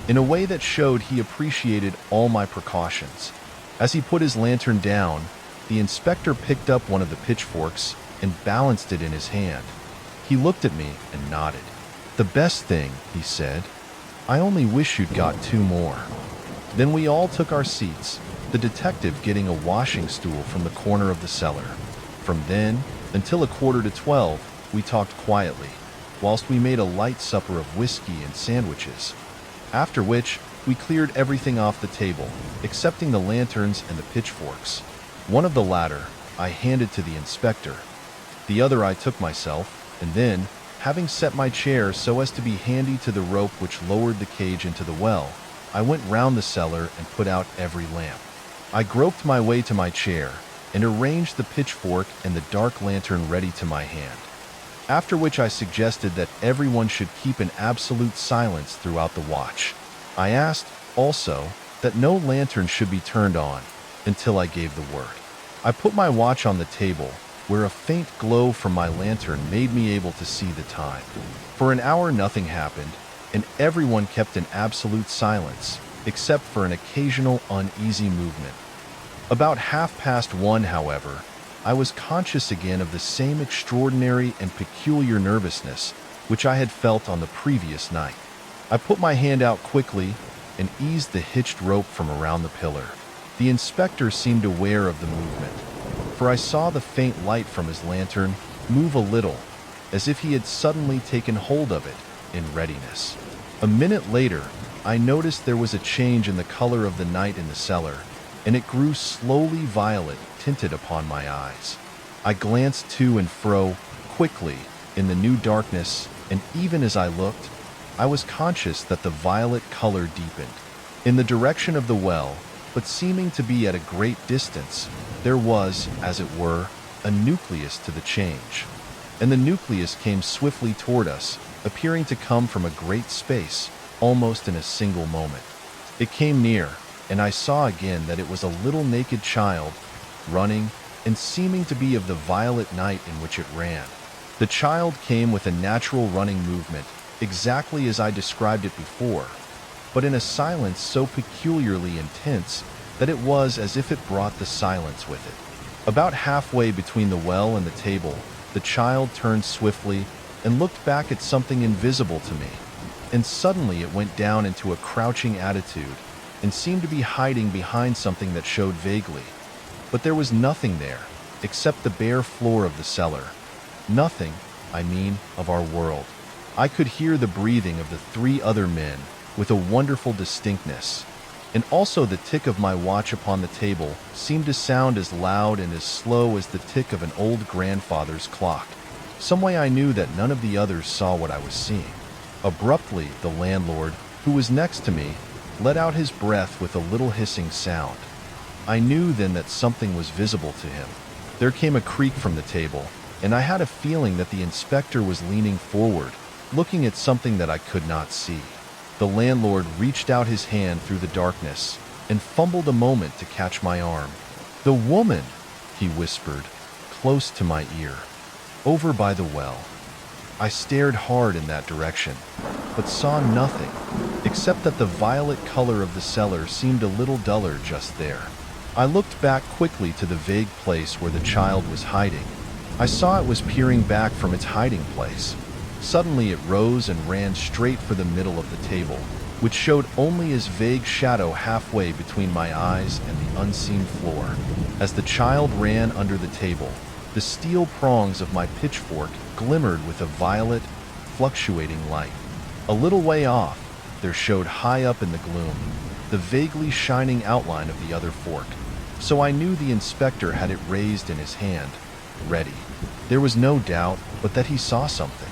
in a way that showed he appreciated all my precautions. As he put his lantern down, the inspector picked up one of the pitchforks and balanced it in his hand. He looked at me and nodded. "The best thing," he said. "I only wish you'd got 2 more." Then we all took our seats, the detective getting a washing stool from the corner of the cellar. From then until 11:45, we talked quietly, whilst we made a light supper of whiskey and sandwiches, after which we cleared everything off the table, excepting the lanterns and the pitchforks. One of the latter I handed to the inspector. The other I took myself, and then, having set my chair so as to be handy to the rope which lowered the cage into the well, I went round the cellar and put out every lamp. I groped my way to my chair and arranged the pitchfork and the dark lantern ready to my hand, after which I suggested that everyone should keep in absolute silence throughout the watch. I asked, also, that no lantern should be turned on, until I gave the word. I put my watch on the table, where a faint glow from my lantern made me able to see the time. For an hour nothing happened, and everyone kept in absolute silence, except for an occasional uneasy movement. About 1:30, however, I was conscious again of the same extraordinary and peculiar nervousness which I had felt on the previous night. I put my hand out quickly and eased the hitched rope from around the pillar. The inspector seemed aware of the movement, for I saw the faint light from his lantern move a little, as if he had suddenly taken hold of it in readiness. A minute later, I noticed there was a change in the color of the night in the cellar, and it grew slowly violet tinted upon my eyes. I glanced to and fro quickly in the new darkness, and even as I looked, I was conscious that the violet color deepened. In the direction of the well, but seeming to be at a great distance, there was, as it were, a nucleus to the change. And the nucleus came swiftly toward us, appearing to come from a great space, almost in a single moment. It came near, and I saw again that it was a little naked child, running, and seeming to be of the violet night in which it ran. The child came with a natural running movement, exactly as I described it before, but in a silence so peculiarly intense that it was as if it brought the silence with it. About halfway between the well and the table, the child turned swiftly and looked back at something invisible to me, and suddenly it went down into a crouching attitude and seemed to be hiding behind something that showed vaguely. But there was nothing there, except the bare floor of the cellar. Nothing, I mean, of our world. I could hear the breathing of the 3 other men with a wonderful distinctness, and also the tick of my watch upon the table seemed to sound as loud and as slow as the tick of an old grandfather's clock. Some way I knew that none of the others saw what I was seeing. Abruptly, the landlord, who was next to me, let out his breath with a little hissing sound. I knew then that something was visible to him. There came a creak from the table, and I had a feeling that the inspector was leaning forward, looking at something that I could not see. The landlord reached out his hand through the darkness and fumbled a moment to catch my arm. "The woman," he whispered, close to my ear, "over by the well." I stared hard in that direction, but saw nothing, except that the violet color of the cellar seemed a little duller just there. I looked back quickly to the vague place where the child was hiding. I saw it was peering back from its hiding place. Suddenly it rose and ran straight for the middle of the table, which showed only as vague shadow halfway between my eyes and the unseen floor. As the child ran under the table, the steel prongs of my pitchfork glimmered with a violet, fluctuating light. A little way off, there showed high up in the gloom the vaguely shining outline of the other fork, so I knew the inspector had it raised in his hand, ready. There was no doubt but that he saw something.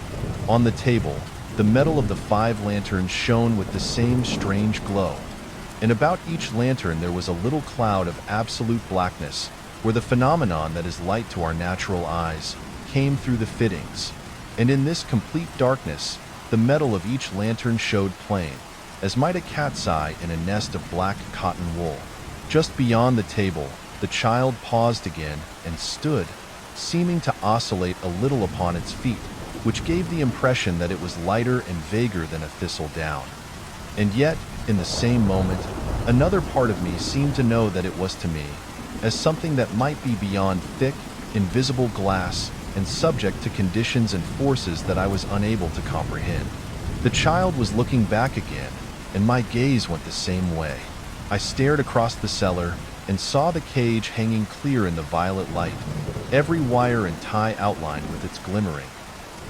On the table, the metal of the 5 lanterns shone with the same strange glow, and about each lantern there was a little cloud of absolute blackness, where the phenomenon that is light to our natural eyes came through the fittings. And in this complete darkness, the metal of each lantern showed plain, as might a cat's eye in a nest of black cotton wool. Just beyond the table, the child paused again and stood, seeming to oscillate a little upon its feet, which gave the impression that it was lighter and vaguer than a thistle down. And yet, in the same moment, another part of me seemed to know that it was to me, as something that might be beyond thick, invisible glass and subject to conditions and forces that I was unable to comprehend. The child was looking back again, and my gaze went the same way. I stared across the cellar and saw the cage hanging clear in the violet light, every wire and tie outlined with its glimmering.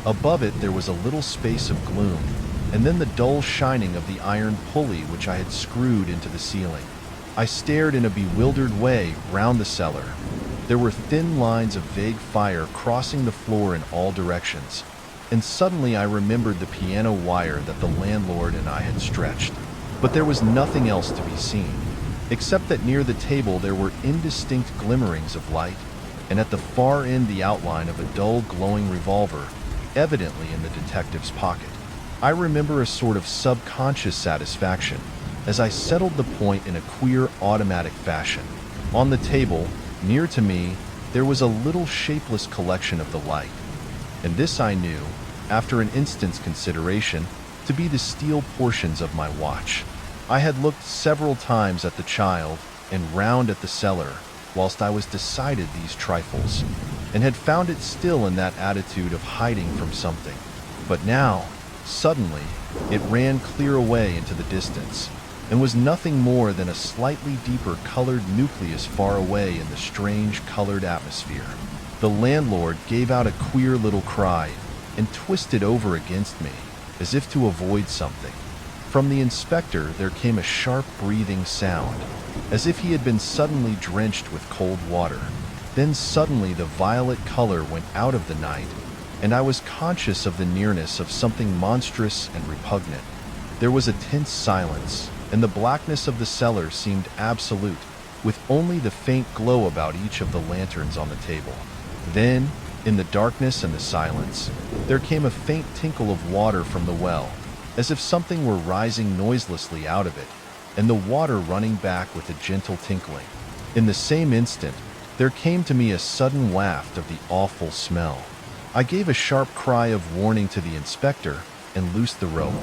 Above it there was a little space of gloom, and then the dull shining of the iron pulley which I had screwed into the ceiling. I stared in a bewildered way round the cellar. There were thin lines of vague fire crossing the floor in all directions, and suddenly I remembered the piano wire that the landlord and I had stretched. But there was nothing else to be seen, except that near the table there were indistinct glimmerings of light, and at the far end the outline of a dull glowing revolver, evidently in the detective's pocket. I remember a sort of subconscious satisfaction as I settled the point in a queer automatic fashion, On the table, near to me, there was a little shapeless collection of the light, and this I knew, after an instant's consideration, to be the steel portions of my watch. I had looked several times at the child and round at the cellar whilst I was decided these trifles, and had found it still in that attitude of hiding from something. But now, suddenly, it ran clear away into the distance, and was nothing more than a slightly deeper colored nucleus far away in the strange colored atmosphere. The landlord gave out a queer little cry and twisted over against me, as if to avoid something. From the inspector there came a sharp breathing sound, as if he had been suddenly drenched with cold water. Then suddenly the violet color went out of the night, and I was conscious of the nearness of something monstrous and repugnant. There was a tense silence, and the blackness of the cellar seemed absolute, with only the faint glow about each of the lanterns on the table. Then, in the darkness and the silence, there came a faint tinkle of water from the well, as if something were rising noiselessly out of it, and the water running back with a gentle tinkling. In the same instant, there came to me a sudden waft of the awful smell. I gave a sharp cry of warning to the inspector and loosed the rope.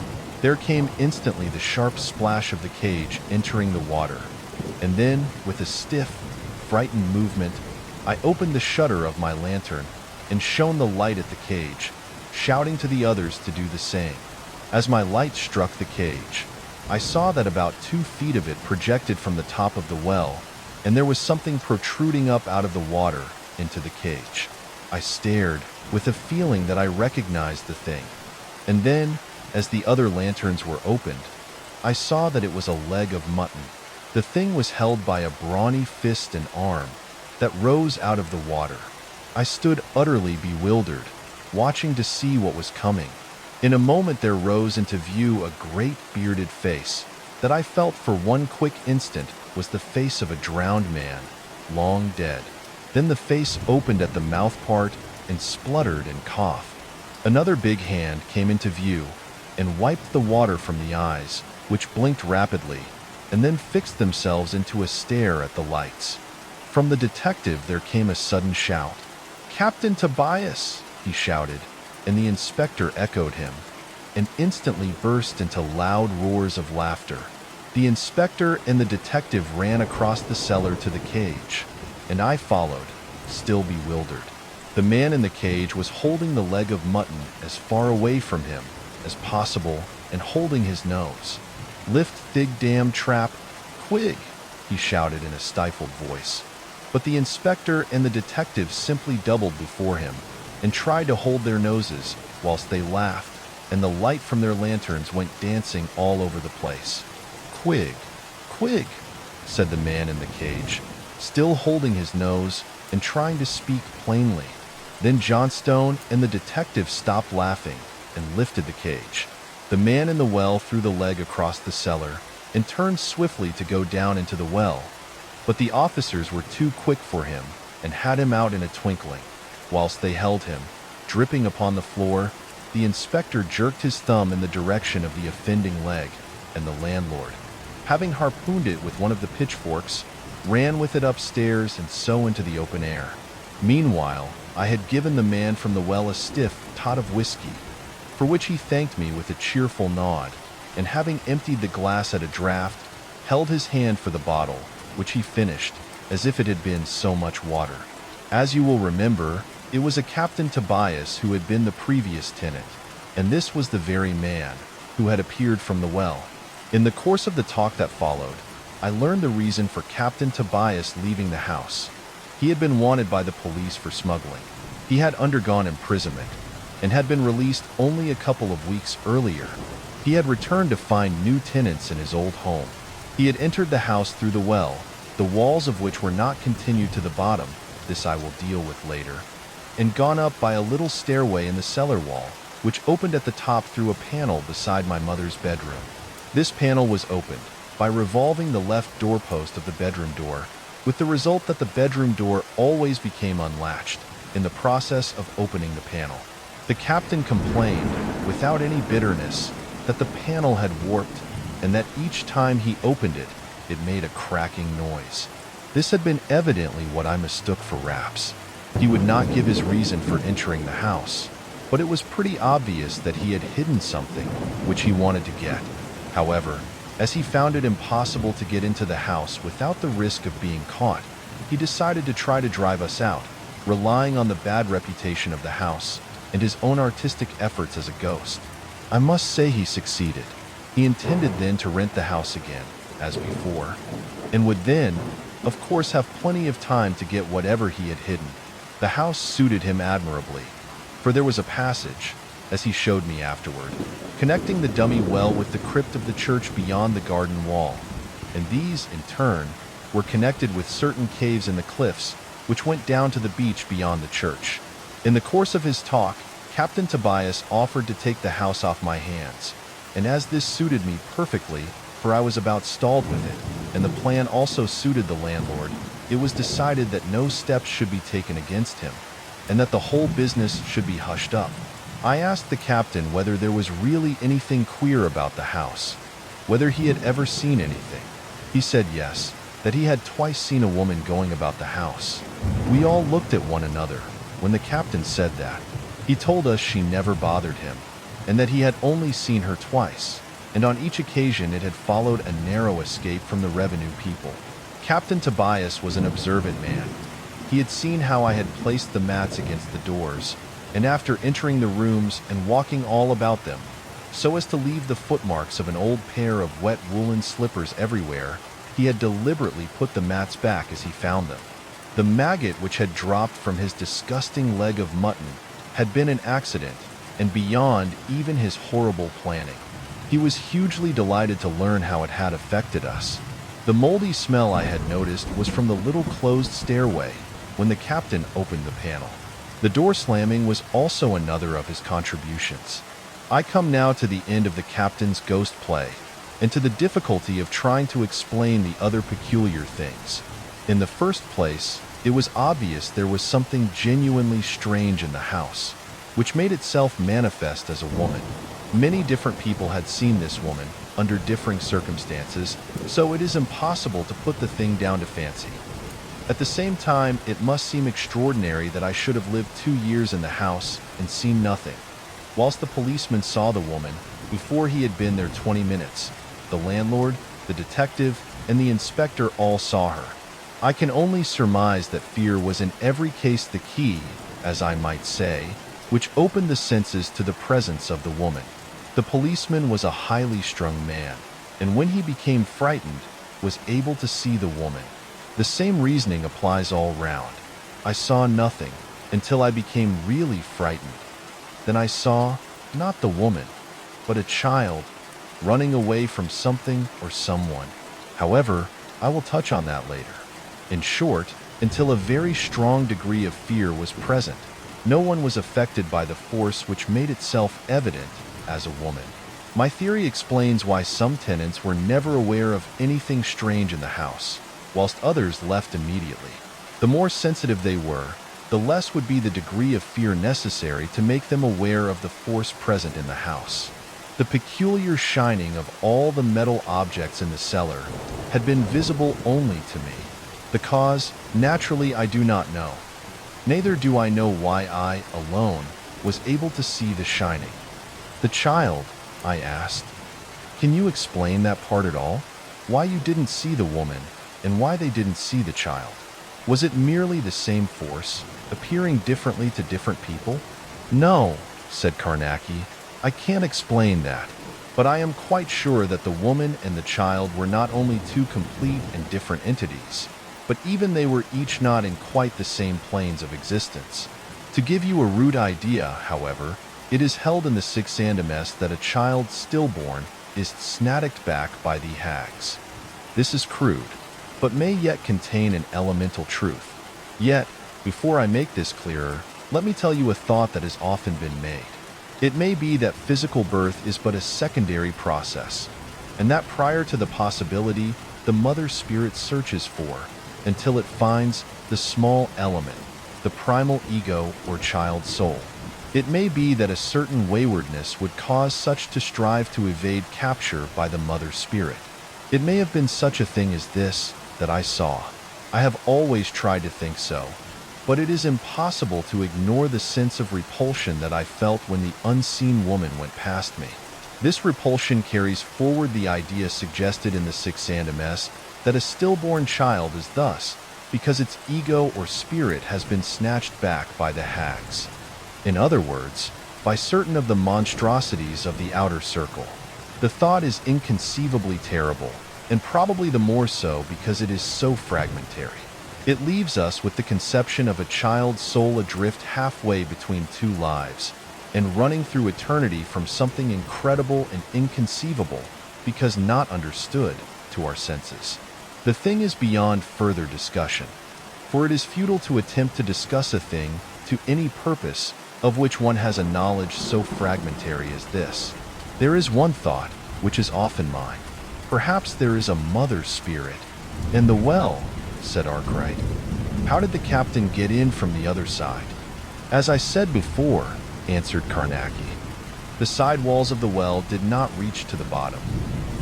There came instantly the sharp splash of the cage entering the water, and then, with a stiff, frightened movement, I opened the shutter of my lantern and shone the light at the cage, shouting to the others to do the same. As my light struck the cage, I saw that about 2 feet of it projected from the top of the well, and there was something protruding up out of the water into the cage. I stared, with a feeling that I recognized the thing, and then, as the other lanterns were opened, I saw that it was a leg of mutton. The thing was held by a brawny fist and arm that rose out of the water. I stood utterly bewildered, watching to see what was coming. In a moment there rose into view a great bearded face that I felt for one quick instant was the face of a drowned man, long dead. Then the face opened at the mouth part and spluttered and coughed. Another big hand came into view and wiped the water from the eyes, which blinked rapidly, and then fixed themselves into a stare at the lights. From the detective there came a sudden shout. "Captain Tobias!" he shouted, and the inspector echoed him, and instantly burst into loud roars of laughter. The inspector and the detective ran across the cellar to the cage, and I followed, still bewildered. The man in the cage was holding the leg of mutton as far away from him as possible and holding his nose. "Lift thig damn trap, quig!" he shouted in a stifled voice. But the inspector and the detective simply doubled before him and tried to hold their noses whilst they laughed, and the light from their lanterns went dancing all over the place. "Quig, quig," said the man in the cage, still holding his nose and trying to speak plainly. Then Johnstone and the detective stopped laughing and lifted the cage. The man in the well threw the leg across the cellar and turned swiftly to go down into the well, but the officers were too quick for him and had him out in a twinkling. Whilst they held him, dripping upon the floor, the inspector jerked his thumb in the direction of the offending leg, and the landlord, having harpooned it with one of the pitchforks, ran with it upstairs and so into the open air. Meanwhile, I had given the man from the well a stiff tot of whiskey, for which he thanked me with a cheerful nod, and having emptied the glass at a draught, held his hand for the bottle, which he finished, as if it had been so much water. As you will remember, it was a Captain Tobias who had been the previous tenant, and this was the very man who had appeared from the well. In the course of the talk that followed, I learned the reason for Captain Tobias leaving the house. He had been wanted by the police for smuggling. He had undergone imprisonment and had been released only a couple of weeks earlier. He had returned to find new tenants in his old home. He had entered the house through the well, the walls of which were not continued to the bottom, this I will deal with later, and gone up by a little stairway in the cellar wall, which opened at the top through a panel beside my mother's bedroom. This panel was opened by revolving the left doorpost of the bedroom door, with the result that the bedroom door always became unlatched in the process of opening the panel. The captain complained, without any bitterness, that the panel had warped and that each time he opened it, it made a cracking noise. This had been evidently what I mistook for Raps. He would not give his reason for entering the house, but it was pretty obvious that he had hidden something which he wanted to get. However, as he found it impossible to get into the house without the risk of being caught, he decided to try to drive us out, relying on the bad reputation of the house and his own artistic efforts as a ghost. I must say he succeeded. He intended then to rent the house again, as before, and would then, of course, have plenty of time to get whatever he had hidden. The house suited him admirably, for there was a passage, as he showed me afterward, connecting the dummy well with the crypt of the church beyond the garden wall, and these, in turn, were connected with certain caves in the cliffs which went down to the beach beyond the church. In the course of his talk, Captain Tobias offered to take the house off my hands, and as this suited me perfectly, for I was about stalled with it, and the plan also suited the landlord, it was decided that no steps should be taken against him, and that the whole business should be hushed up. I asked the captain whether there was really anything queer about the house, whether he had ever seen anything. He said yes, that he had twice seen a woman going about the house. We all looked at one another when the captain said that. He told us she never bothered him, and that he had only seen her twice, and on each occasion it had followed a narrow escape from the revenue people. Captain Tobias was an observant man. He had seen how I had placed the mats against the doors, and after entering the rooms and walking all about them, so as to leave the footmarks of an old pair of wet woolen slippers everywhere, he had deliberately put the mats back as he found them. The maggot which had dropped from his disgusting leg of mutton had been an accident, and beyond even his horrible planning. He was hugely delighted to learn how it had affected us. The moldy smell I had noticed was from the little closed stairway when the captain opened the panel. The door slamming was also another of his contributions. I come now to the end of the captain's ghost play, and to the difficulty of trying to explain the other peculiar things. In the first place, it was obvious there was something genuinely strange in the house, which made itself manifest as a woman. Many different people had seen this woman under differing circumstances, so it is impossible to put the thing down to fancy. At the same time, it must seem extraordinary that I should have lived 2 years in the house and seen nothing, whilst the policeman saw the woman before he had been there 20 minutes. The landlord, the detective, and the inspector all saw her. I can only surmise that fear was in every case the key, as I might say, which opened the senses to the presence of the woman. The policeman was a highly strung man, and when he became frightened, was able to see the woman. The same reasoning applies all round. I saw nothing until I became really frightened. Then I saw, not the woman, but a child, running away from something or someone. However, I will touch on that later. In short, until a very strong degree of fear was present, no one was affected by the force which made itself evident as a woman. My theory explains why some tenants were never aware of anything strange in the house, whilst others left immediately. The more sensitive they were, the less would be the degree of fear necessary to make them aware of the force present in the house. The peculiar shining of all the metal objects in the cellar had been visible only to me. The cause, naturally, I do not know. Neither do I know why I, alone, was able to see the shining. The child, I asked. Can you explain that part at all? Why you didn't see the woman, and why they didn't see the child? Was it merely the same force, appearing differently to different people? No, said Carnacki, I can't explain that, but I am quite sure that the woman and the child were not only two complete and different entities, but even they were each not in quite the same planes of existence. To give you a rude idea, however, it is held in the Sixth Sandemes that a child stillborn is snatched back by the hags. This is crude, but may yet contain an elemental truth. Yet, before I make this clearer, let me tell you a thought that has often been made. It may be that physical birth is but a secondary process, and that prior to the possibility, the mother spirit searches for, until it finds the small element, the primal ego or child soul. It may be that a certain waywardness would cause such to strive to evade capture by the mother spirit. It may have been such a thing as this that I saw. I have always tried to think so, but it is impossible to ignore the sense of repulsion that I felt when the unseen woman went past me. This repulsion carries forward the idea suggested in the Sixth Immerse that a stillborn child is thus because its ego or spirit has been snatched back by the hags. In other words, by certain of the monstrosities of the outer circle. The thought is inconceivably terrible, and probably the more so because it is so fragmentary. It leaves us with the conception of a child's soul adrift halfway between two lives, and running through eternity from something incredible and inconceivable because not understood to our senses. The thing is beyond further discussion, for it is futile to attempt to discuss a thing to any purpose of which one has a knowledge so fragmentary as this. There is one thought, which is often mine. Perhaps there is a mother spirit. In the well, said Arkwright. How did the captain get in from the other side? As I said before, answered Carnacki. The side walls of the well did not reach to the bottom,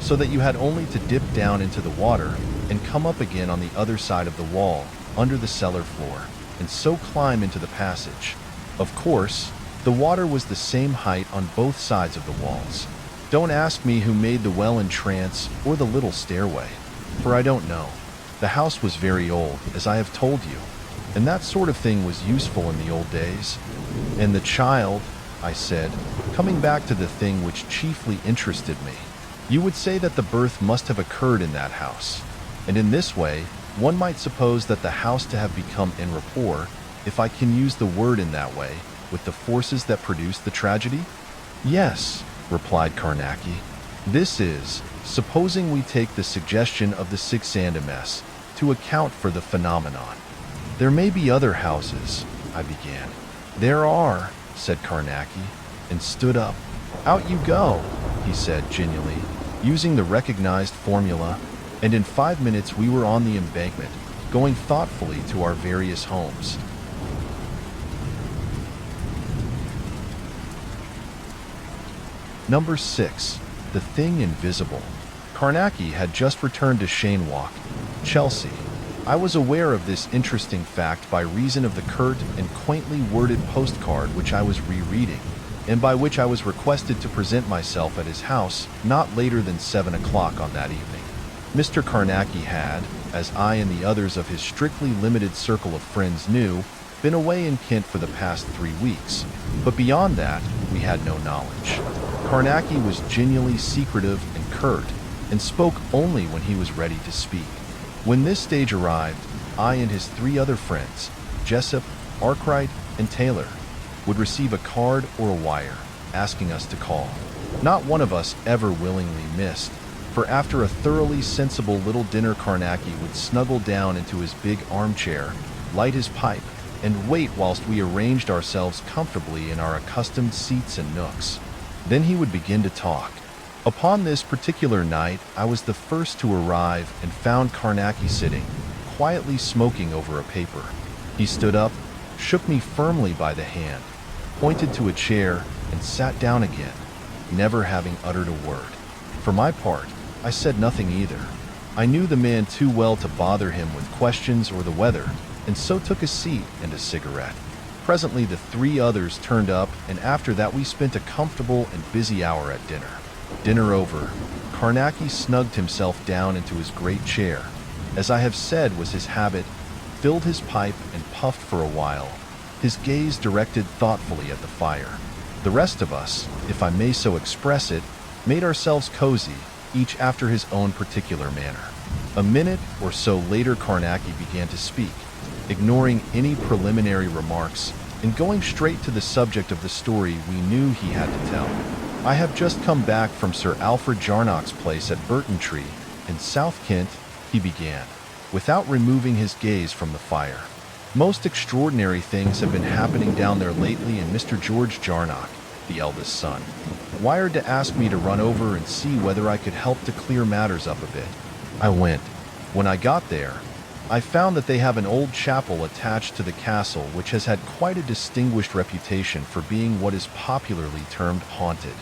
so that you had only to dip down into the water and come up again on the other side of the wall, under the cellar floor, and so climb into the passage. Of course, the water was the same height on both sides of the walls. Don't ask me who made the well entrance or the little stairway, for I don't know. The house was very old, as I have told you, and that sort of thing was useful in the old days. And the child, I said, coming back to the thing which chiefly interested me. You would say that the birth must have occurred in that house, and in this way, one might suppose that the house to have become en rapport, if I can use the word in that way, with the forces that produced the tragedy? Yes, replied Carnacki. This is, supposing we take the suggestion of the Sixth Immerse to account for the phenomenon. There may be other houses, I began. There are, said Carnacki, and stood up. Out you go, he said genially, using the recognized formula, and in 5 minutes we were on the embankment, going thoughtfully to our various homes. Number 6. The Thing Invisible. Carnacki had just returned to Cheyne Walk, Chelsea. I was aware of this interesting fact by reason of the curt and quaintly worded postcard which I was rereading, and by which I was requested to present myself at his house not later than 7 o'clock on that evening. Mr. Carnacki had, as I and the others of his strictly limited circle of friends knew, been away in Kent for the past 3 weeks, but beyond that, we had no knowledge. Carnacki was genially secretive and curt, and spoke only when he was ready to speak. When this stage arrived, I and his 3 other friends, Jessup, Arkwright, and Taylor, would receive a card or a wire, asking us to call. Not one of us ever willingly missed, for after a thoroughly sensible little dinner Carnacki would snuggle down into his big armchair, light his pipe, and wait whilst we arranged ourselves comfortably in our accustomed seats and nooks. Then he would begin to talk. Upon this particular night, I was the first to arrive and found Carnacki sitting, quietly smoking over a paper. He stood up, shook me firmly by the hand, pointed to a chair, and sat down again, never having uttered a word. For my part, I said nothing either. I knew the man too well to bother him with questions or the weather, and so took a seat and a cigarette. Presently the 3 others turned up, and after that we spent a comfortable and busy hour at dinner. Dinner over, Carnacki snugged himself down into his great chair, as I have said was his habit, filled his pipe and puffed for a while, his gaze directed thoughtfully at the fire. The rest of us, if I may so express it, made ourselves cozy, each after his own particular manner. A minute or so later Carnacki began to speak, ignoring any preliminary remarks and going straight to the subject of the story we knew he had to tell. I have just come back from Sir Alfred Jarnock's place at Burton Tree in South Kent, he began, without removing his gaze from the fire. Most extraordinary things have been happening down there lately, and Mr. George Jarnock, the eldest son, wired to ask me to run over and see whether I could help to clear matters up a bit. I went. When I got there, I found that they have an old chapel attached to the castle which has had quite a distinguished reputation for being what is popularly termed haunted.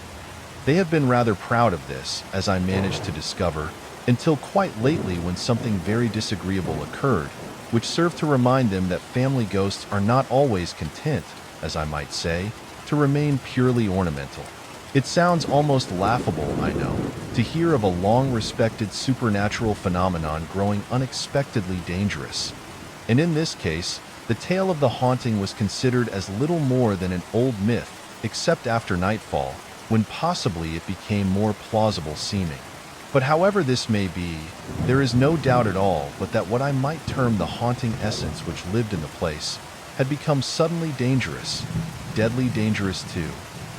They have been rather proud of this, as I managed to discover, until quite lately when something very disagreeable occurred, which served to remind them that family ghosts are not always content, as I might say, to remain purely ornamental. It sounds almost laughable, I know, to hear of a long-respected supernatural phenomenon growing unexpectedly dangerous. And in this case, the tale of the haunting was considered as little more than an old myth, except after nightfall, when possibly it became more plausible seeming. But however this may be, there is no doubt at all but that what I might term the haunting essence which lived in the place had become suddenly dangerous, deadly dangerous too.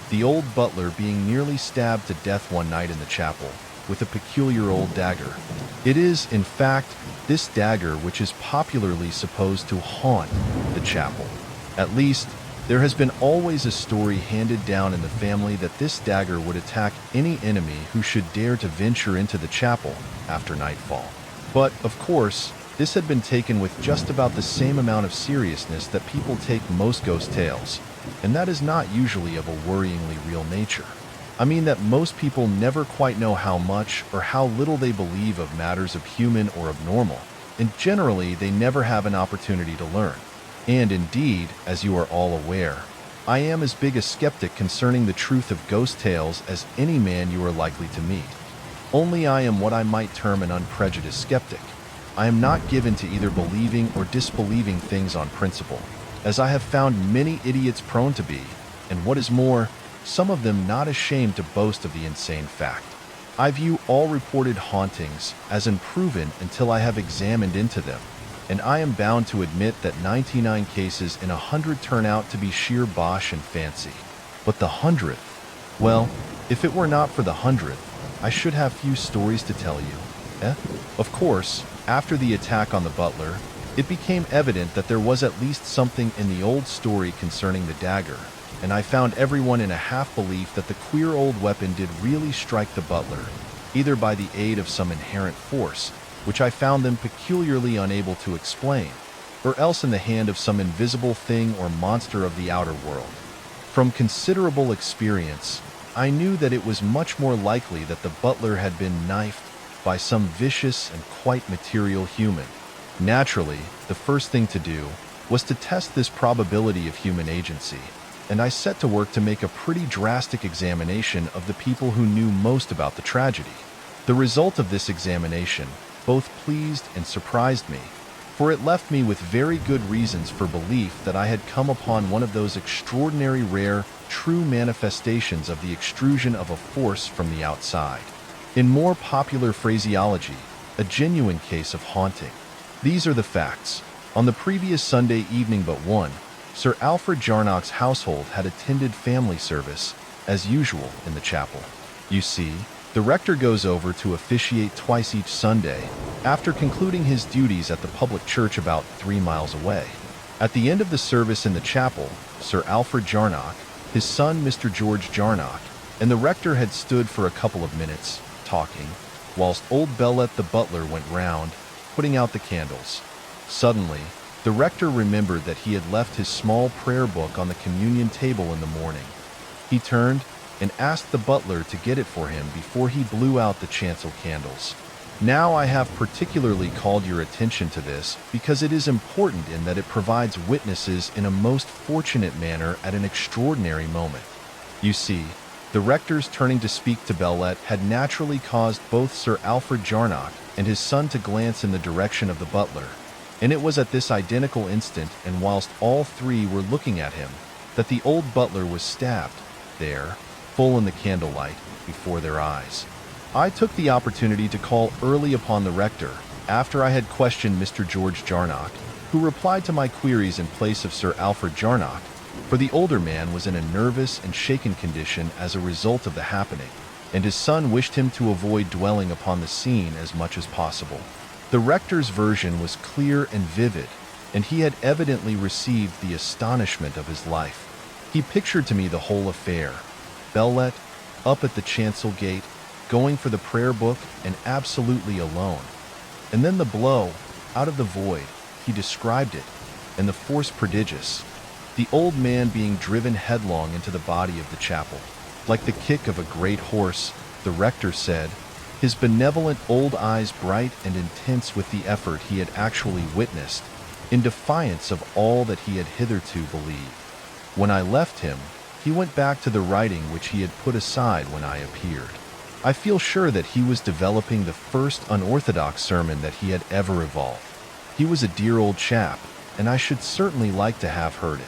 The old butler being nearly stabbed to death one night in the chapel with a peculiar old dagger. It is, in fact, this dagger which is popularly supposed to haunt the chapel. At least, there has been always a story handed down in the family that this dagger would attack any enemy who should dare to venture into the chapel after nightfall. But, of course, this had been taken with just about the same amount of seriousness that people take most ghost tales, and that is not usually of a worryingly real nature. I mean that most people never quite know how much or how little they believe of matters of human or abnormal, and generally they never have an opportunity to learn. And indeed, as you are all aware, I am as big a skeptic concerning the truth of ghost tales as any man you are likely to meet. Only I am what I might term an unprejudiced skeptic. I am not given to either believing or disbelieving things on principle, as I have found many idiots prone to be, and what is more, some of them not ashamed to boast of the insane fact. I view all reported hauntings as unproven until I have examined into them, and I am bound to admit that 99 cases in 100 turn out to be sheer bosh and fancy. But the 100th, well, if it were not for the 100th, I should have few stories to tell you. Of course, after the attack on the butler, it became evident that there was at least something in the old story concerning the dagger, and I found everyone in a half-belief that the queer old weapon did really strike the butler, either by the aid of some inherent force, which I found them peculiarly unable to explain, or else in the hand of some invisible thing or monster of the outer world. From considerable experience, I knew that it was much more likely that the butler had been knifed by some vicious and quite material human. Naturally, the first thing to do was to test this probability of human agency, and I set to work to make a pretty drastic examination of the people who knew most about the tragedy. The result of this examination both pleased and surprised me, for it left me with very good reasons for belief that I had come upon one of those extraordinary rare, true manifestations of the extrusion of a force from the outside. In more popular phraseology, a genuine case of haunting. These are the facts. On the previous Sunday evening but one, Sir Alfred Jarnock's household had attended family service, as usual, in the chapel. You see, the rector goes over to officiate twice each Sunday, after concluding his duties at the public church about 3 miles away. At the end of the service in the chapel, Sir Alfred Jarnock, his son Mr. George Jarnock, and the rector had stood for a couple of minutes, talking, whilst old Bellet the butler went round, putting out the candles. Suddenly, the rector remembered that he had left his small prayer book on the communion table in the morning. He turned and asked the butler to get it for him before he blew out the chancel candles. Now I have particularly called your attention to this because it is important in that it provides witnesses in a most fortunate manner at an extraordinary moment. You see, the rector's turning to speak to Bellet had naturally caused both Sir Alfred Jarnock and his son to glance in the direction of the butler, and it was at this identical instant, and whilst all three were looking at him, that the old butler was stabbed, there, full in the candlelight, before their eyes. I took the opportunity to call early upon the rector, after I had questioned Mr. George Jarnock, who replied to my queries in place of Sir Alfred Jarnock, for the older man was in a nervous and shaken condition as a result of the happening, and his son wished him to avoid dwelling upon the scene as much as possible. The rector's version was clear and vivid, and he had evidently received the astonishment of his life. He pictured to me the whole affair, Bellet, up at the chancel gate, going for the prayer book and absolutely alone. And then the blow, out of the void, he described it, and the force prodigious, the old man being driven headlong into the body of the chapel. Like the kick of a great horse, the rector said, his benevolent old eyes bright and intense with the effort he had actually witnessed, in defiance of all that he had hitherto believed. When I left him, he went back to the writing which he had put aside when I appeared. I feel sure that he was developing the first unorthodox sermon that he had ever evolved. He was a dear old chap, and I should certainly like to have heard it.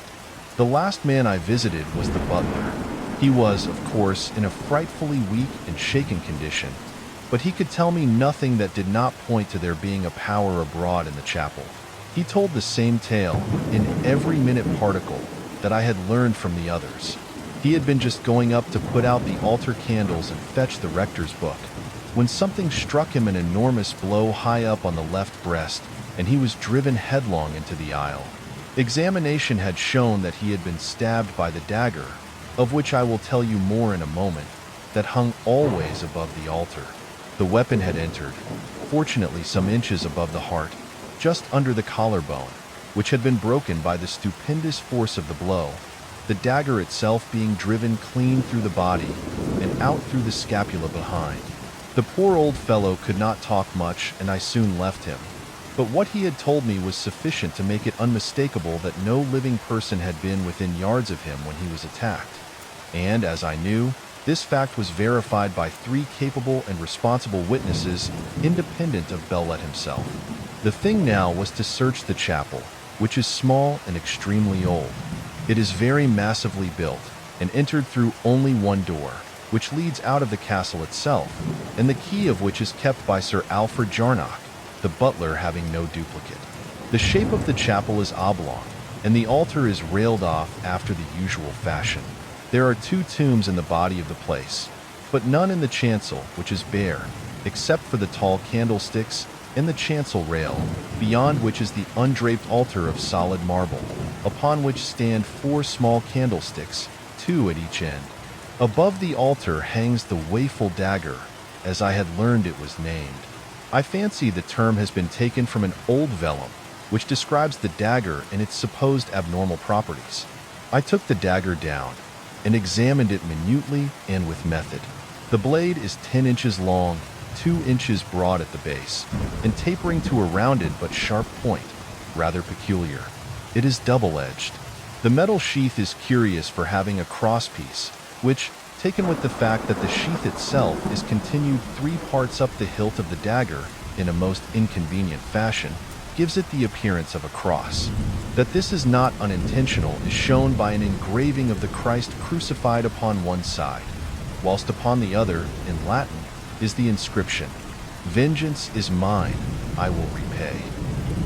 The last man I visited was the butler. He was, of course, in a frightfully weak and shaken condition, but he could tell me nothing that did not point to there being a power abroad in the chapel. He told the same tale, in every minute particle, that I had learned from the others. He had been just going up to put out the altar candles and fetch the rector's book, when something struck him an enormous blow high up on the left breast, and he was driven headlong into the aisle. Examination had shown that he had been stabbed by the dagger, of which I will tell you more in a moment, that hung always above the altar. The weapon had entered, fortunately some inches above the heart, just under the collarbone, which had been broken by the stupendous force of the blow, the dagger itself being driven clean through the body and out through the scapula behind. The poor old fellow could not talk much, and I soon left him. But what he had told me was sufficient to make it unmistakable that no living person had been within yards of him when he was attacked. And, as I knew, this fact was verified by 3 capable and responsible witnesses, independent of Bellet himself. The thing now was to search the chapel, which is small and extremely old. It is very massively built, and entered through only one door, which leads out of the castle itself, and the key of which is kept by Sir Alfred Jarnock, the butler having no duplicate. The shape of the chapel is oblong, and the altar is railed off after the usual fashion. There are 2 tombs in the body of the place, but none in the chancel, which is bare, except for the tall candlesticks and the chancel rail, beyond which is the undraped altar of solid marble, upon which stand 4 small candlesticks, 2 at each end. Above the altar hangs the waeful dagger, as I had learned it was named. I fancy the term has been taken from an old vellum, which describes the dagger and its supposed abnormal properties. I took the dagger down and examined it minutely and with method. The blade is 10 inches long, 2 inches broad at the base, and tapering to a rounded but sharp point, rather peculiar. It is double-edged. The metal sheath is curious for having a crosspiece, which, taken with the fact that the sheath itself is continued 3 parts up the hilt of the dagger in a most inconvenient fashion, gives it the appearance of a cross. That this is not unintentional is shown by an engraving of the Christ crucified upon one side, whilst upon the other, in Latin, is the inscription, "Vengeance is mine, I will repay."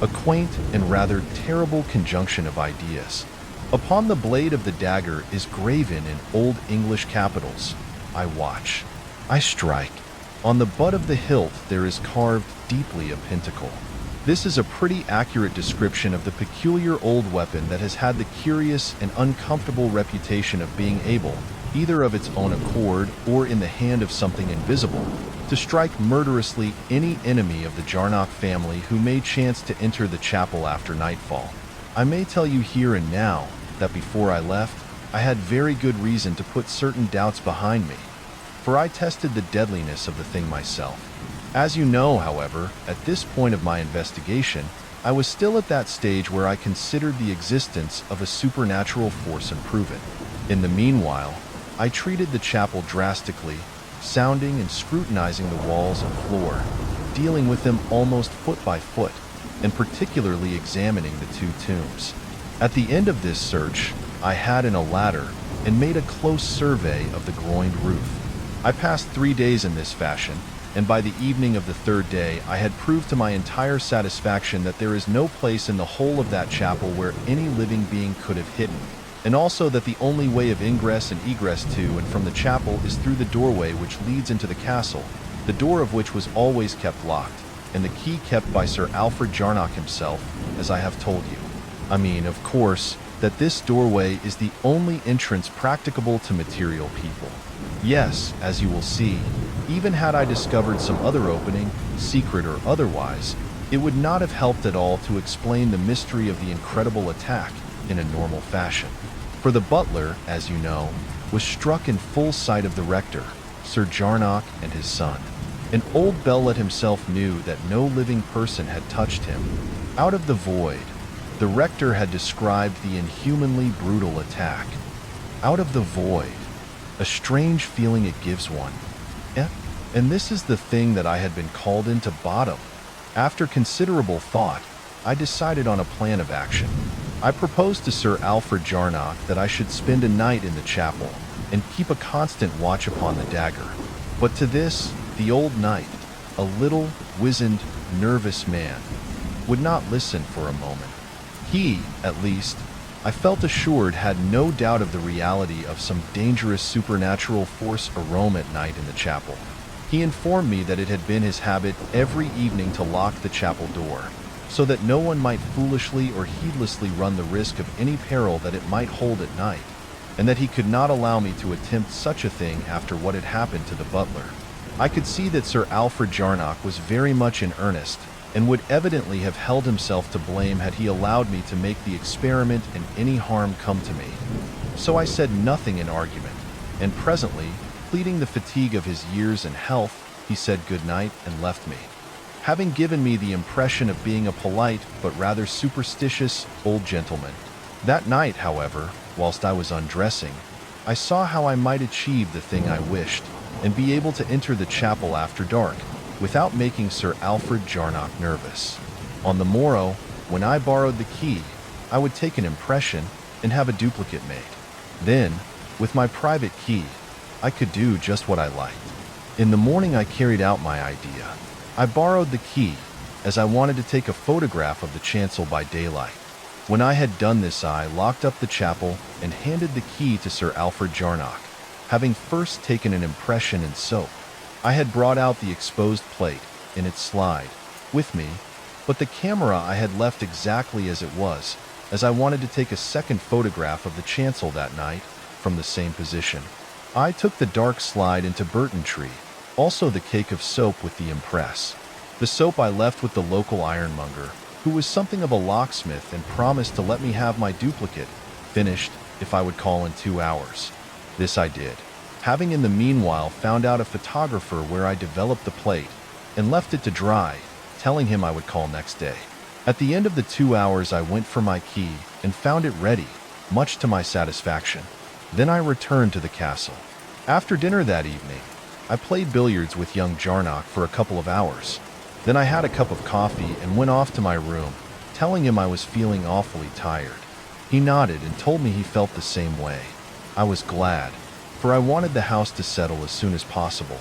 A quaint and rather terrible conjunction of ideas. Upon the blade of the dagger is graven in Old English capitals, "I watch, I strike." On the butt of the hilt there is carved deeply a pentacle. This is a pretty accurate description of the peculiar old weapon that has had the curious and uncomfortable reputation of being able, either of its own accord or in the hand of something invisible, to strike murderously any enemy of the Jarnock family who may chance to enter the chapel after nightfall. I may tell you here and now that before I left, I had very good reason to put certain doubts behind me, for I tested the deadliness of the thing myself. As you know, however, at this point of my investigation, I was still at that stage where I considered the existence of a supernatural force unproven. In the meanwhile, I treated the chapel drastically, sounding and scrutinizing the walls and floor, dealing with them almost foot by foot, and particularly examining the 2 tombs. At the end of this search, I had in a ladder and made a close survey of the groined roof. I passed 3 days in this fashion, and by the evening of the 3rd day I had proved to my entire satisfaction that there is no place in the whole of that chapel where any living being could have hidden, and also that the only way of ingress and egress to and from the chapel is through the doorway which leads into the castle, the door of which was always kept locked, and the key kept by Sir Alfred Jarnock himself, as I have told you. I mean, of course, that this doorway is the only entrance practicable to material people. Yes, as you will see, even had I discovered some other opening, secret or otherwise, it would not have helped at all to explain the mystery of the incredible attack in a normal fashion. For the butler, as you know, was struck in full sight of the rector, Sir Jarnock and his son. And old Bellet himself knew that no living person had touched him. Out of the void, The rector had described the inhumanly brutal attack. Out of the void, a strange feeling it gives one. Eh? And this is the thing that I had been called in to bottom. After considerable thought, I decided on a plan of action. I proposed to Sir Alfred Jarnock that I should spend a night in the chapel and keep a constant watch upon the dagger. But to this, the old knight, a little, wizened, nervous man, would not listen for a moment. He, at least, I felt assured, had no doubt of the reality of some dangerous supernatural force arome at night in the chapel. He informed me that it had been his habit every evening to lock the chapel door, so that no one might foolishly or heedlessly run the risk of any peril that it might hold at night, and that he could not allow me to attempt such a thing after what had happened to the butler. I could see that Sir Alfred Jarnock was very much in earnest, and would evidently have held himself to blame had he allowed me to make the experiment and any harm come to me. So I said nothing in argument, and presently, pleading the fatigue of his years and health, he said good night and left me. Having given me the impression of being a polite but rather superstitious old gentleman. That night, however, whilst I was undressing, I saw how I might achieve the thing I wished, and be able to enter the chapel after dark, without making Sir Alfred Jarnock nervous. On the morrow, when I borrowed the key, I would take an impression and have a duplicate made. Then, with my private key, I could do just what I liked. In the morning I carried out my idea. I borrowed the key, as I wanted to take a photograph of the chancel by daylight. When I had done this, I locked up the chapel and handed the key to Sir Alfred Jarnock, having first taken an impression in soap. I had brought out the exposed plate, in its slide, with me, but the camera I had left exactly as it was, as I wanted to take a second photograph of the chancel that night, from the same position. I took the dark slide into Burton Tree, also the cake of soap with the impress. The soap I left with the local ironmonger, who was something of a locksmith and promised to let me have my duplicate finished if I would call in 2 hours. This I did, having in the meanwhile found out a photographer where I developed the plate and left it to dry, telling him I would call next day. At the end of the 2 hours I went for my key and found it ready, much to my satisfaction. Then I returned to the castle. After dinner that evening, I played billiards with young Jarnock for a couple of hours. Then I had a cup of coffee and went off to my room, telling him I was feeling awfully tired. He nodded and told me he felt the same way. I was glad, for I wanted the house to settle as soon as possible.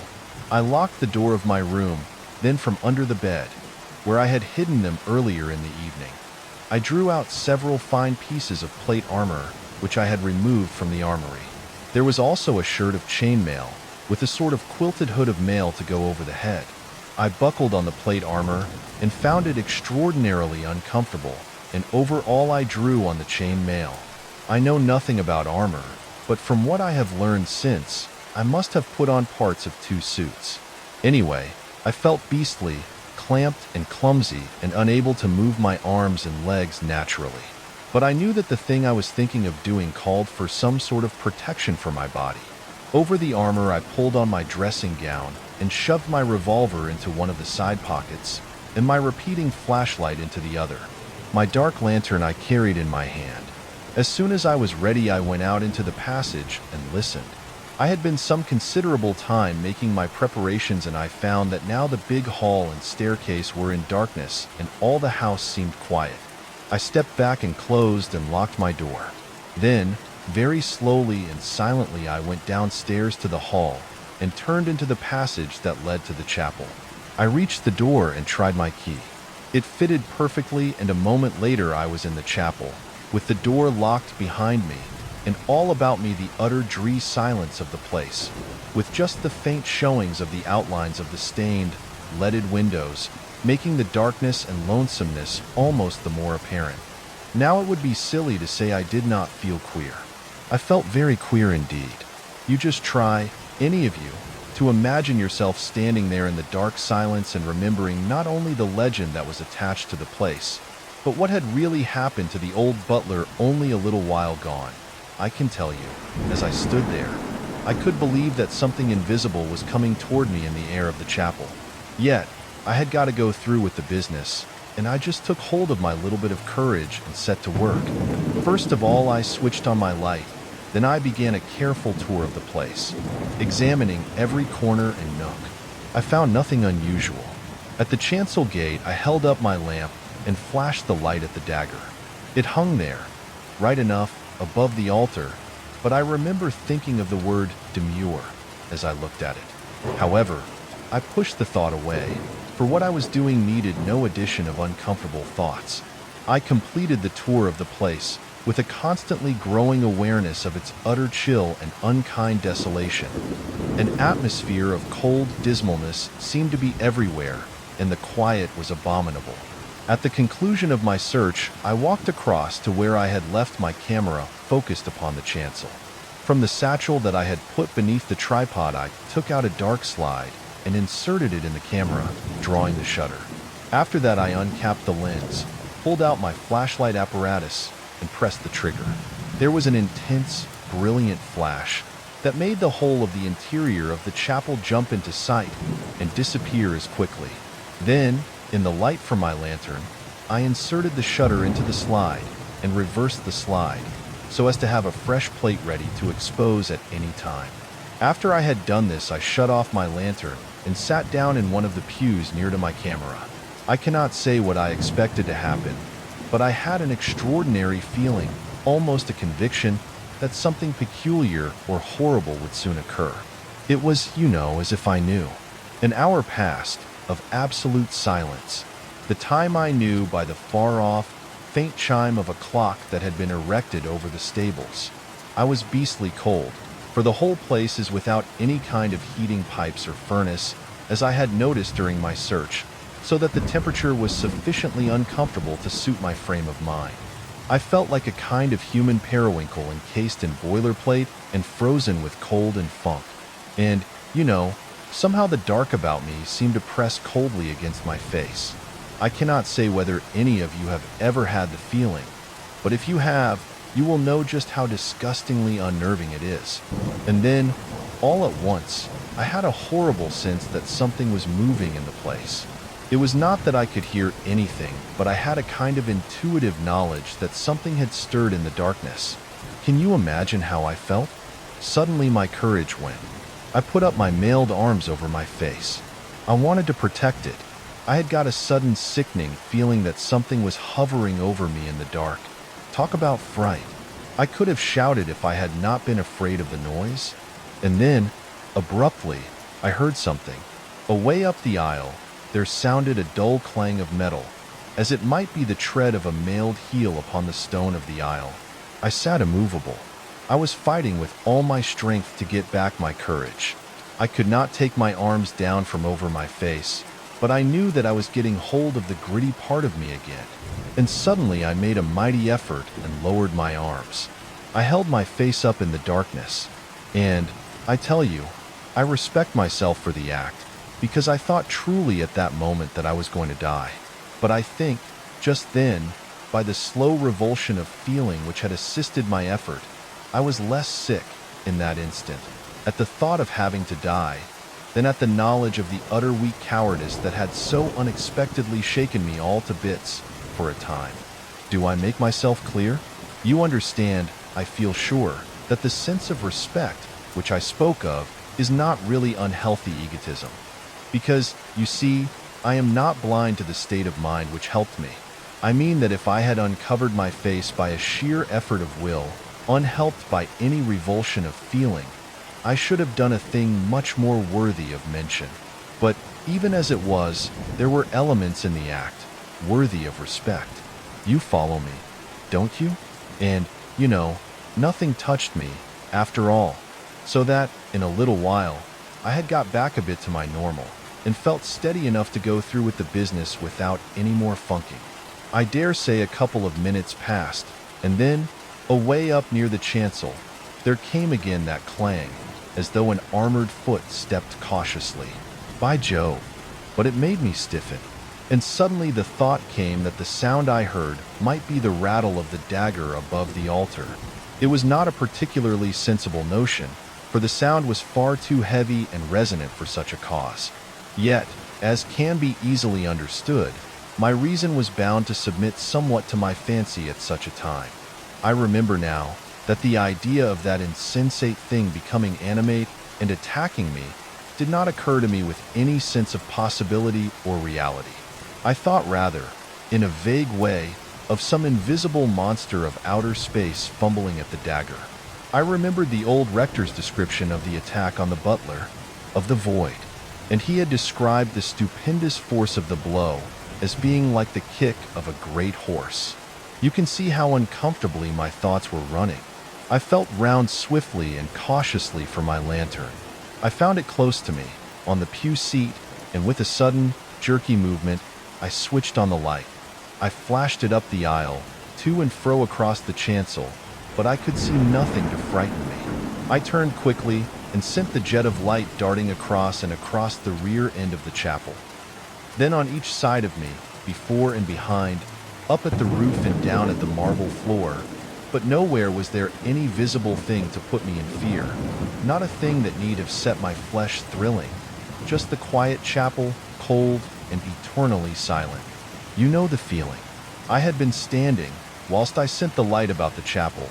I locked the door of my room, then from under the bed, where I had hidden them earlier in the evening, I drew out several fine pieces of plate armor, which I had removed from the armory. There was also a shirt of chainmail, with a sort of quilted hood of mail to go over the head. I buckled on the plate armor and found it extraordinarily uncomfortable, and over all I drew on the chain mail. I know nothing about armor, but from what I have learned since, I must have put on parts of 2 suits. Anyway, I felt beastly, clamped and clumsy, and unable to move my arms and legs naturally. But I knew that the thing I was thinking of doing called for some sort of protection for my body. Over the armor I pulled on my dressing gown and shoved my revolver into one of the side pockets and my repeating flashlight into the other. My dark lantern I carried in my hand. As soon as I was ready, I went out into the passage and listened. I had been some considerable time making my preparations, and I found that now the big hall and staircase were in darkness and all the house seemed quiet. I stepped back and closed and locked my door. Then, very slowly and silently, I went downstairs to the hall and turned into the passage that led to the chapel. I reached the door and tried my key. It fitted perfectly, and a moment later I was in the chapel, with the door locked behind me, and all about me the utter dree silence of the place, with just the faint showings of the outlines of the stained, leaded windows, making the darkness and lonesomeness almost the more apparent. Now it would be silly to say I did not feel queer. I felt very queer indeed. You just try, any of you, to imagine yourself standing there in the dark silence and remembering not only the legend that was attached to the place, but what had really happened to the old butler only a little while gone. I can tell you, as I stood there, I could believe that something invisible was coming toward me in the air of the chapel. Yet, I had got to go through with the business, and I just took hold of my little bit of courage and set to work. First of all, I switched on my light. Then I began a careful tour of the place, examining every corner and nook. I found nothing unusual. At the chancel gate, I held up my lamp and flashed the light at the dagger. It hung there, right enough above the altar, but I remember thinking of the word demure as I looked at it. However, I pushed the thought away, for what I was doing needed no addition of uncomfortable thoughts. I completed the tour of the place with a constantly growing awareness of its utter chill and unkind desolation. An atmosphere of cold dismalness seemed to be everywhere, and the quiet was abominable. At the conclusion of my search, I walked across to where I had left my camera focused upon the chancel. From the satchel that I had put beneath the tripod, I took out a dark slide and inserted it in the camera, drawing the shutter. After that, I uncapped the lens, pulled out my flashlight apparatus, and pressed the trigger. There was an intense, brilliant flash that made the whole of the interior of the chapel jump into sight and disappear as quickly. Then, in the light from my lantern, I inserted the shutter into the slide and reversed the slide so as to have a fresh plate ready to expose at any time. After I had done this, I shut off my lantern and sat down in one of the pews near to my camera. I cannot say what I expected to happen, but I had an extraordinary feeling, almost a conviction, that something peculiar or horrible would soon occur. It was, as if I knew. An hour passed of absolute silence, the time I knew by the far-off, faint chime of a clock that had been erected over the stables. I was beastly cold, for the whole place is without any kind of heating pipes or furnace, as I had noticed during my search, so that the temperature was sufficiently uncomfortable to suit my frame of mind. I felt like a kind of human periwinkle encased in boilerplate and frozen with cold and funk. And, somehow the dark about me seemed to press coldly against my face. I cannot say whether any of you have ever had the feeling, but if you have, you will know just how disgustingly unnerving it is. And then, all at once, I had a horrible sense that something was moving in the place. It was not that I could hear anything, but I had a kind of intuitive knowledge that something had stirred in the darkness. Can you imagine how I felt? Suddenly my courage went. I put up my mailed arms over my face. I wanted to protect it. I had got a sudden sickening feeling that something was hovering over me in the dark. Talk about fright. I could have shouted if I had not been afraid of the noise. And then, abruptly, I heard something. Away up the aisle, there sounded a dull clang of metal, as it might be the tread of a mailed heel upon the stone of the aisle. I sat immovable. I was fighting with all my strength to get back my courage. I could not take my arms down from over my face, but I knew that I was getting hold of the gritty part of me again. And suddenly I made a mighty effort and lowered my arms. I held my face up in the darkness, and, I tell you, I respect myself for the act, because I thought truly at that moment that I was going to die. But I think, just then, by the slow revulsion of feeling which had assisted my effort, I was less sick, in that instant, at the thought of having to die, than at the knowledge of the utter weak cowardice that had so unexpectedly shaken me all to bits for a time. Do I make myself clear? You understand, I feel sure, that the sense of respect, which I spoke of, is not really unhealthy egotism. Because, you see, I am not blind to the state of mind which helped me. I mean that if I had uncovered my face by a sheer effort of will, unhelped by any revulsion of feeling, I should have done a thing much more worthy of mention. But, even as it was, there were elements in the act worthy of respect. You follow me, don't you? And, nothing touched me, after all, so that, in a little while, I had got back a bit to my normal, and felt steady enough to go through with the business without any more funking. I dare say a couple of minutes passed, and then, away up near the chancel, there came again that clang, as though an armored foot stepped cautiously. By Jove! But it made me stiffen, and suddenly the thought came that the sound I heard might be the rattle of the dagger above the altar. It was not a particularly sensible notion, for the sound was far too heavy and resonant for such a cause. Yet, as can be easily understood, My reason was bound to submit somewhat to my fancy at such a time. I remember now that the idea of that insensate thing becoming animate and attacking me did not occur to me with any sense of possibility or reality. I thought rather, in a vague way, of some invisible monster of outer space fumbling at the dagger. I remembered the old rector's description of the attack on the butler, of the void, and he had described the stupendous force of the blow as being like the kick of a great horse. You can see how uncomfortably my thoughts were running. I felt round swiftly and cautiously for my lantern. I found it close to me, on the pew seat, and with a sudden, jerky movement, I switched on the light. I flashed it up the aisle, to and fro across the chancel, but I could see nothing to frighten me. I turned quickly and sent the jet of light darting across and across the rear end of the chapel. Then on each side of me, before and behind, up at the roof and down at the marble floor, but nowhere was there any visible thing to put me in fear, not a thing that need have set my flesh thrilling, just the quiet chapel, cold and eternally silent. You know the feeling. I had been standing whilst I sent the light about the chapel,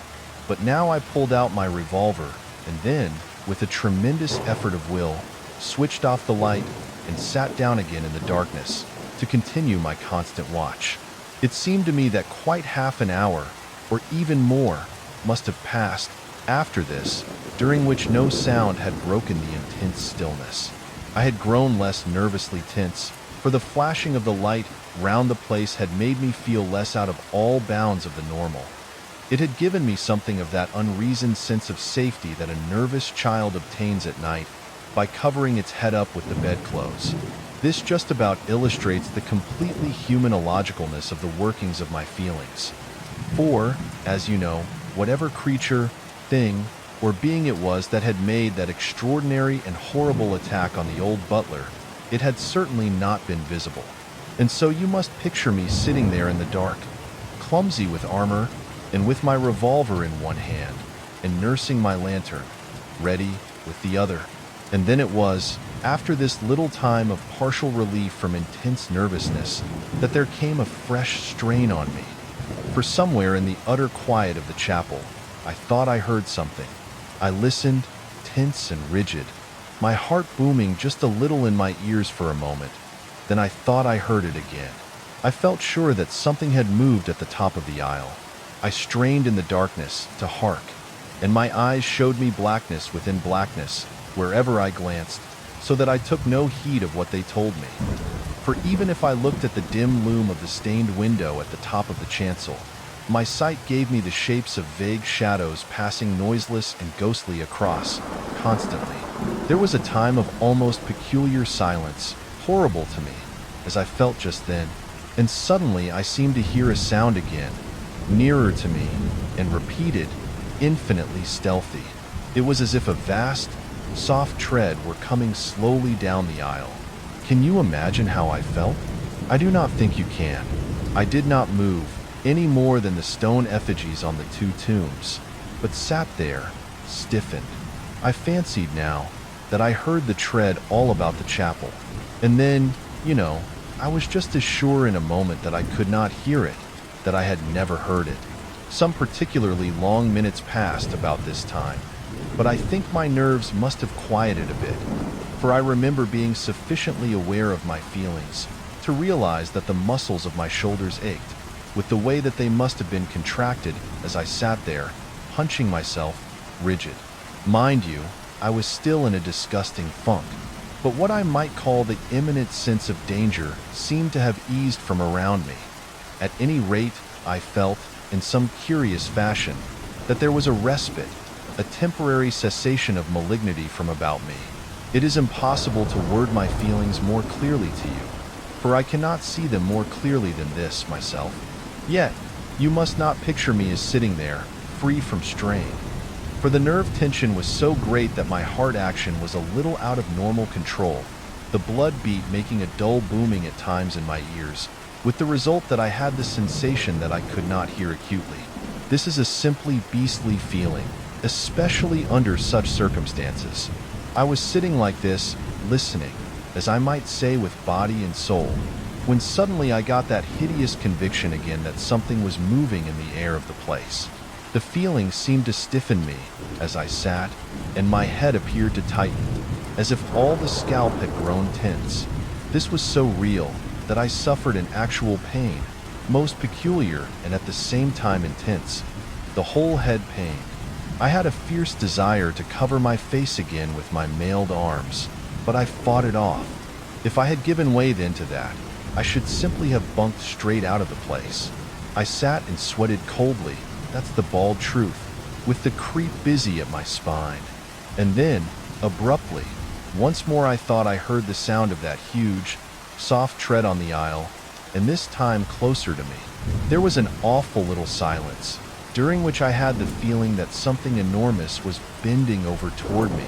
but now I pulled out my revolver and then, with a tremendous effort of will, switched off the light and sat down again in the darkness to continue my constant watch. It seemed to me that quite half an hour, or even more, must have passed after this, during which no sound had broken the intense stillness. I had grown less nervously tense, for the flashing of the light round the place had made me feel less out of all bounds of the normal. It had given me something of that unreasoned sense of safety that a nervous child obtains at night by covering its head up with the bedclothes. This just about illustrates the completely human illogicalness of the workings of my feelings. For, as you know, whatever creature, thing, or being it was that had made that extraordinary and horrible attack on the old butler, it had certainly not been visible. And so you must picture me sitting there in the dark, clumsy with armor, and with my revolver in one hand, and nursing my lantern, ready with the other. And then it was, after this little time of partial relief from intense nervousness, that there came a fresh strain on me. For somewhere in the utter quiet of the chapel, I thought I heard something. I listened, tense and rigid, my heart booming just a little in my ears for a moment. Then I thought I heard it again. I felt sure that something had moved at the top of the aisle. I strained in the darkness to hark, and my eyes showed me blackness within blackness wherever I glanced, so that I took no heed of what they told me. For even if I looked at the dim loom of the stained window at the top of the chancel, my sight gave me the shapes of vague shadows passing noiseless and ghostly across, constantly. There was a time of almost peculiar silence, horrible to me, as I felt just then, and suddenly I seemed to hear a sound again, nearer to me, and repeated, infinitely stealthy. It was as if a vast, soft tread were coming slowly down the aisle. Can you imagine how I felt? I do not think you can. I did not move, any more than the stone effigies on the two tombs, but sat there, stiffened. I fancied now that I heard the tread all about the chapel. And then, I was just as sure in a moment that I could not hear it, that I had never heard it. Some particularly long minutes passed about this time, but I think my nerves must have quieted a bit, for I remember being sufficiently aware of my feelings to realize that the muscles of my shoulders ached, with the way that they must have been contracted as I sat there, hunching myself, rigid. Mind you, I was still in a disgusting funk, but what I might call the imminent sense of danger seemed to have eased from around me. At any rate, I felt, in some curious fashion, that there was a respite, a temporary cessation of malignity from about me. It is impossible to word my feelings more clearly to you, for I cannot see them more clearly than this myself. Yet, you must not picture me as sitting there, free from strain, for the nerve tension was so great that my heart action was a little out of normal control, the blood beat making a dull booming at times in my ears, with the result that I had the sensation that I could not hear acutely. This is a simply beastly feeling, especially under such circumstances. I was sitting like this, listening, as I might say with body and soul, when suddenly I got that hideous conviction again that something was moving in the air of the place. The feeling seemed to stiffen me as I sat, and my head appeared to tighten, as if all the scalp had grown tense. This was so real that I suffered an actual pain, most peculiar and at the same time intense. The whole head pain. I had a fierce desire to cover my face again with my mailed arms, but I fought it off. If I had given way then to that, I should simply have bunked straight out of the place. I sat and sweated coldly, that's the bald truth, with the creep busy at my spine. And then, abruptly, once more I thought I heard the sound of that huge, soft tread on the aisle, and this time closer to me. There was an awful little silence, during which I had the feeling that something enormous was bending over toward me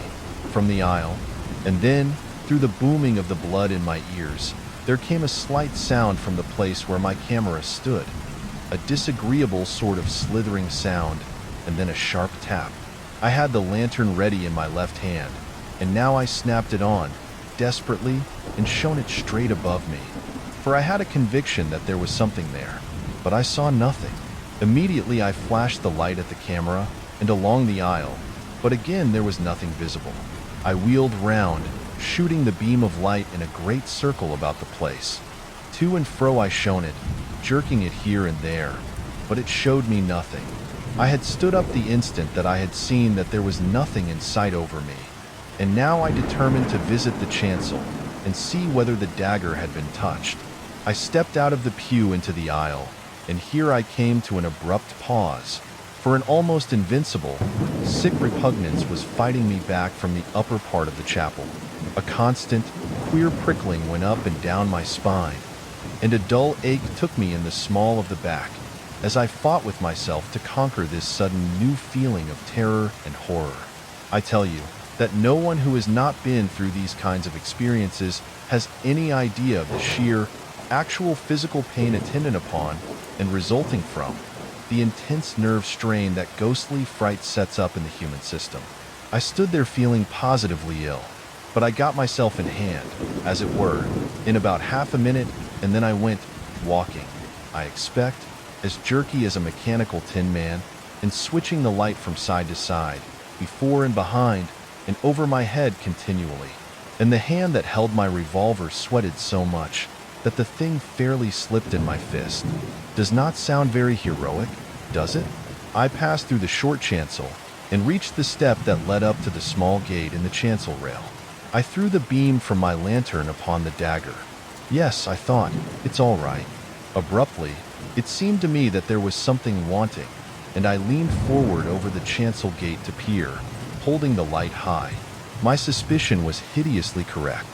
from the aisle, and then, through the booming of the blood in my ears, there came a slight sound from the place where my camera stood, a disagreeable sort of slithering sound, and then a sharp tap. I had the lantern ready in my left hand, and now I snapped it on, desperately, and shone it straight above me, for I had a conviction that there was something there, but I saw nothing. Immediately I flashed the light at the camera and along the aisle, but again there was nothing visible. I wheeled round, shooting the beam of light in a great circle about the place. To and fro I shone it, jerking it here and there, but it showed me nothing. I had stood up the instant that I had seen that there was nothing in sight over me, and now I determined to visit the chancel and see whether the dagger had been touched. I stepped out of the pew into the aisle, and here I came to an abrupt pause, for an almost invincible, sick repugnance was fighting me back from the upper part of the chapel. A constant, queer prickling went up and down my spine, and a dull ache took me in the small of the back, as I fought with myself to conquer this sudden new feeling of terror and horror. I tell you that no one who has not been through these kinds of experiences has any idea of the sheer, actual physical pain attendant upon and resulting from the intense nerve strain that ghostly fright sets up in the human system. I stood there feeling positively ill, but I got myself in hand, as it were, in about half a minute, and then I went walking, I expect, as jerky as a mechanical tin man, and switching the light from side to side, before and behind, and over my head continually. And the hand that held my revolver sweated so much that the thing fairly slipped in my fist. Does not sound very heroic, does it? I passed through the short chancel and reached the step that led up to the small gate in the chancel rail. I threw the beam from my lantern upon the dagger. Yes, I thought, it's all right. Abruptly, it seemed to me that there was something wanting, and I leaned forward over the chancel gate to peer, holding the light high. My suspicion was hideously correct.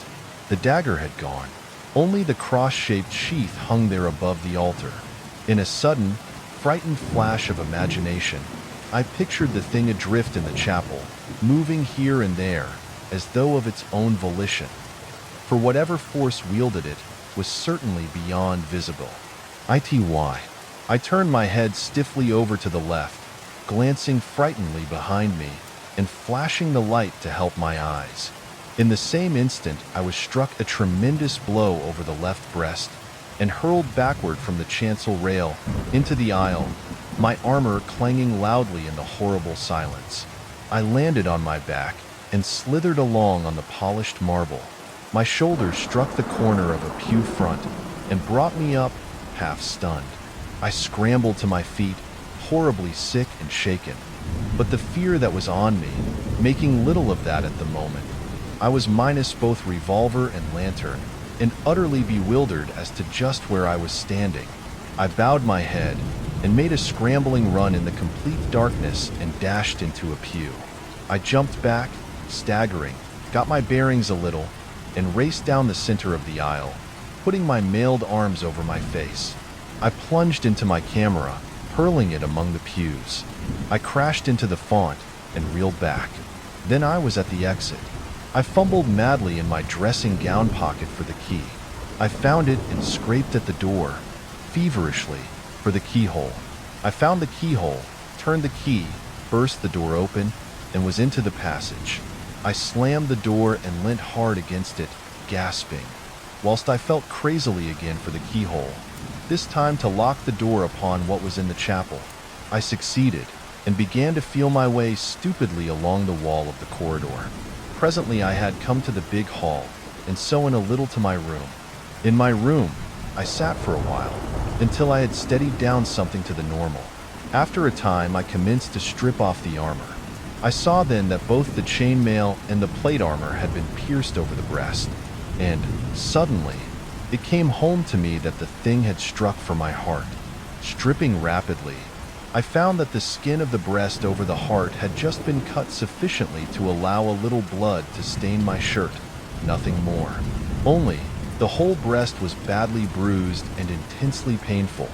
The dagger had gone. Only the cross-shaped sheath hung there above the altar. In a sudden, frightened flash of imagination, I pictured the thing adrift in the chapel, moving here and there, as though of its own volition. For whatever force wielded it was certainly beyond visible. I turned my head stiffly over to the left, glancing frightenedly behind me and flashing the light to help my eyes. In the same instant, I was struck a tremendous blow over the left breast and hurled backward from the chancel rail into the aisle, my armor clanging loudly in the horrible silence. I landed on my back and slithered along on the polished marble. My shoulders struck the corner of a pew front and brought me up, half stunned. I scrambled to my feet, horribly sick and shaken, but the fear that was on me, making little of that at the moment. I was minus both revolver and lantern, and utterly bewildered as to just where I was standing. I bowed my head and made a scrambling run in the complete darkness and dashed into a pew. I jumped back, staggering, got my bearings a little, and raced down the center of the aisle, putting my mailed arms over my face. I plunged into my camera, hurling it among the pews. I crashed into the font and reeled back. Then I was at the exit. I fumbled madly in my dressing gown pocket for the key. I found it and scraped at the door, feverishly, for the keyhole. I found the keyhole, turned the key, burst the door open, and was into the passage. I slammed the door and leant hard against it, gasping. whilst I felt crazily again for the keyhole, this time to lock the door upon what was in the chapel. I succeeded, and began to feel my way stupidly along the wall of the corridor. Presently I had come to the big hall, and so in a little to my room. In my room, I sat for a while, until I had steadied down something to the normal. After a time, I commenced to strip off the armor. I saw then that both the chainmail and the plate armor had been pierced over the breast, and, suddenly, it came home to me that the thing had struck for my heart. Stripping rapidly, I found that the skin of the breast over the heart had just been cut sufficiently to allow a little blood to stain my shirt, nothing more. Only, the whole breast was badly bruised and intensely painful.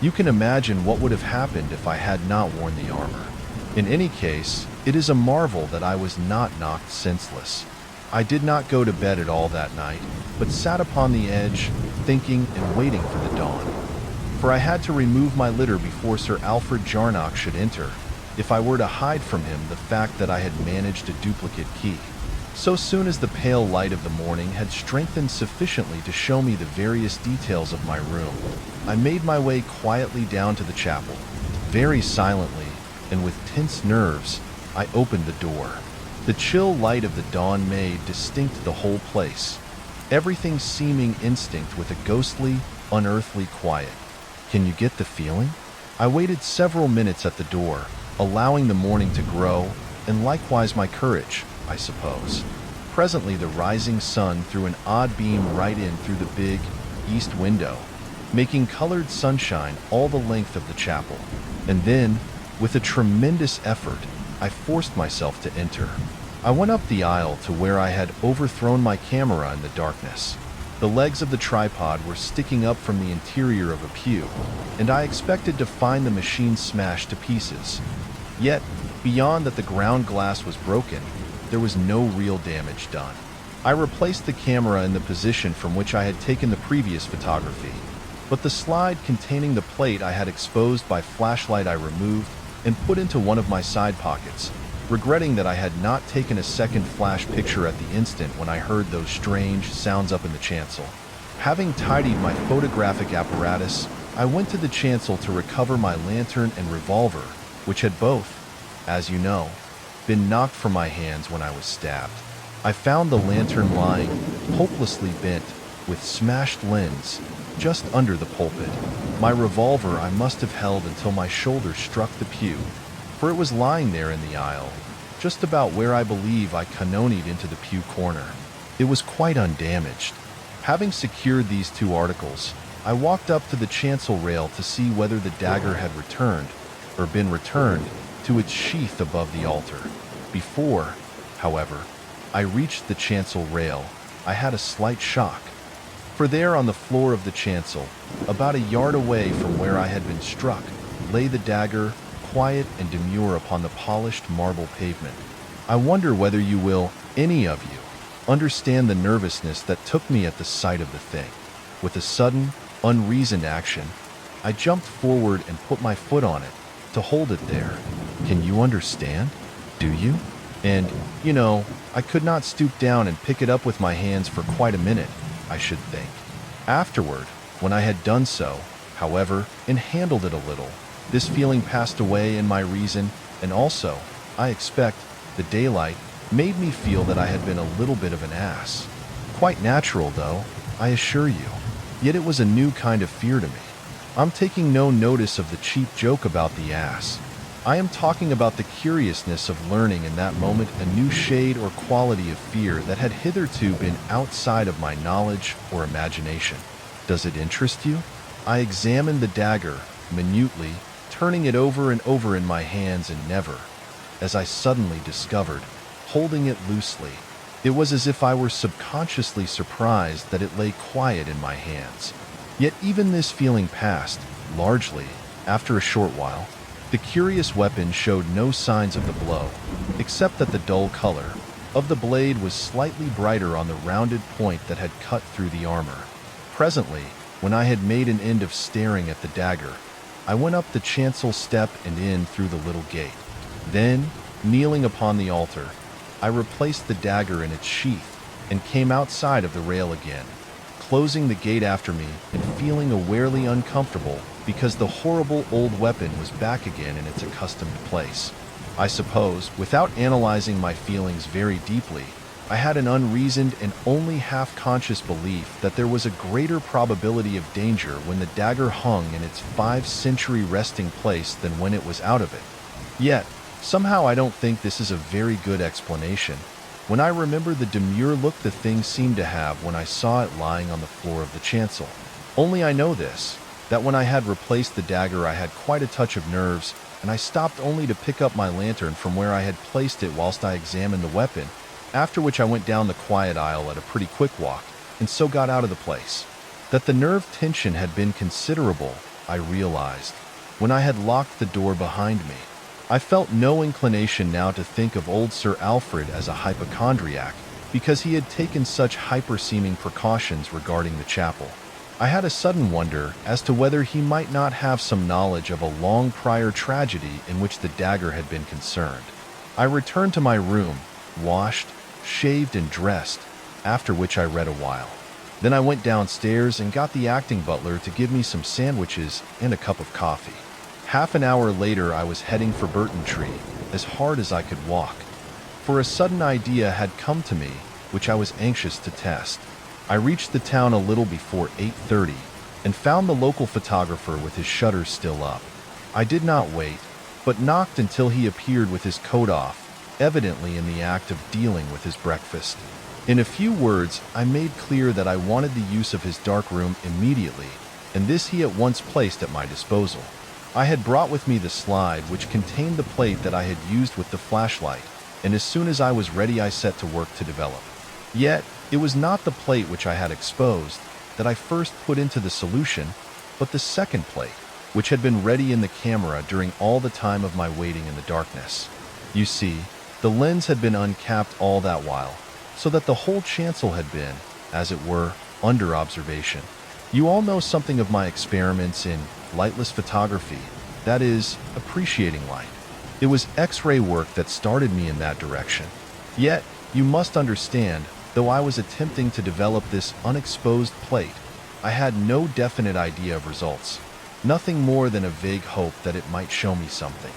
You can imagine what would have happened if I had not worn the armor. In any case, it is a marvel that I was not knocked senseless. I did not go to bed at all that night, but sat upon the edge, thinking and waiting for the dawn. For I had to remove my litter before Sir Alfred Jarnock should enter, if I were to hide from him the fact that I had managed a duplicate key. So soon as the pale light of the morning had strengthened sufficiently to show me the various details of my room, I made my way quietly down to the chapel. Very silently, and with tense nerves, I opened the door. The chill light of the dawn made distinct the whole place, everything seeming instinct with a ghostly, unearthly quiet. Can you get the feeling? I waited several minutes at the door, allowing the morning to grow, and likewise my courage, I suppose. Presently the rising sun threw an odd beam right in through the big, east window, making colored sunshine all the length of the chapel. And then, with a tremendous effort, I forced myself to enter. I went up the aisle to where I had overthrown my camera in the darkness. The legs of the tripod were sticking up from the interior of a pew, and I expected to find the machine smashed to pieces. Yet, beyond that the ground glass was broken, there was no real damage done. I replaced the camera in the position from which I had taken the previous photography, but the slide containing the plate I had exposed by flashlight I removed and put into one of my side pockets, regretting that I had not taken a second flash picture at the instant when I heard those strange sounds up in the chancel. Having tidied my photographic apparatus, I went to the chancel to recover my lantern and revolver, which had both, as you know, been knocked from my hands when I was stabbed. I found the lantern lying, hopelessly bent, with smashed lens, just under the pulpit. My revolver I must have held until my shoulder struck the pew, for it was lying there in the aisle, just about where I believe I cannonied into the pew corner. It was quite undamaged. Having secured these two articles, I walked up to the chancel rail to see whether the dagger had returned, or been returned, to its sheath above the altar. Before, however, I reached the chancel rail, I had a slight shock. For there on the floor of the chancel, about a yard away from where I had been struck, lay the dagger, quiet and demure upon the polished marble pavement. I wonder whether you will, any of you, understand the nervousness that took me at the sight of the thing. With a sudden, unreasoned action, I jumped forward and put my foot on it, to hold it there. Can you understand? Do you? And, you know, I could not stoop down and pick it up with my hands for quite a minute, I should think. Afterward, when I had done so, however, and handled it a little, this feeling passed away in my reason, and also, I expect, the daylight made me feel that I had been a little bit of an ass. Quite natural, though, I assure you. Yet it was a new kind of fear to me. I'm taking no notice of the cheap joke about the ass. I am talking about the curiousness of learning in that moment a new shade or quality of fear that had hitherto been outside of my knowledge or imagination. Does it interest you? I examined the dagger, minutely, turning it over and over in my hands, and never, as I suddenly discovered, holding it loosely. It was as if I were subconsciously surprised that it lay quiet in my hands. Yet even this feeling passed, largely, after a short while. The curious weapon showed no signs of the blow, except that the dull color of the blade was slightly brighter on the rounded point that had cut through the armor. Presently, when I had made an end of staring at the dagger, I went up the chancel step and in through the little gate. Then, kneeling upon the altar, I replaced the dagger in its sheath and came outside of the rail again, closing the gate after me and feeling awarely uncomfortable because the horrible old weapon was back again in its accustomed place. I suppose, without analyzing my feelings very deeply, I had an unreasoned and only half-conscious belief that there was a greater probability of danger when the dagger hung in its 5-century resting place than when it was out of it. Yet, somehow I don't think this is a very good explanation, when I remember the demure look the thing seemed to have when I saw it lying on the floor of the chancel. Only I know this, that when I had replaced the dagger I had quite a touch of nerves, and I stopped only to pick up my lantern from where I had placed it whilst I examined the weapon, after which I went down the quiet aisle at a pretty quick walk, and so got out of the place. That the nerve tension had been considerable, I realized, when I had locked the door behind me. I felt no inclination now to think of old Sir Alfred as a hypochondriac, because he had taken such hyper-seeming precautions regarding the chapel. I had a sudden wonder as to whether he might not have some knowledge of a long prior tragedy in which the dagger had been concerned. I returned to my room, washed, shaved and dressed, after which I read a while. Then I went downstairs and got the acting butler to give me some sandwiches and a cup of coffee. Half an hour later I was heading for Burton Tree, as hard as I could walk, for a sudden idea had come to me, which I was anxious to test. I reached the town a little before 8:30 and found the local photographer with his shutters still up. I did not wait, but knocked until he appeared with his coat off, evidently in the act of dealing with his breakfast. In a few words, I made clear that I wanted the use of his dark room immediately, and this he at once placed at my disposal. I had brought with me the slide which contained the plate that I had used with the flashlight, and as soon as I was ready I set to work to develop. Yet, it was not the plate which I had exposed that I first put into the solution, but the second plate, which had been ready in the camera during all the time of my waiting in the darkness. You see, the lens had been uncapped all that while, so that the whole chancel had been, as it were, under observation. You all know something of my experiments in lightless photography, that is, appreciating light. It was X-ray work that started me in that direction. Yet, you must understand, though I was attempting to develop this unexposed plate, I had no definite idea of results, nothing more than a vague hope that it might show me something.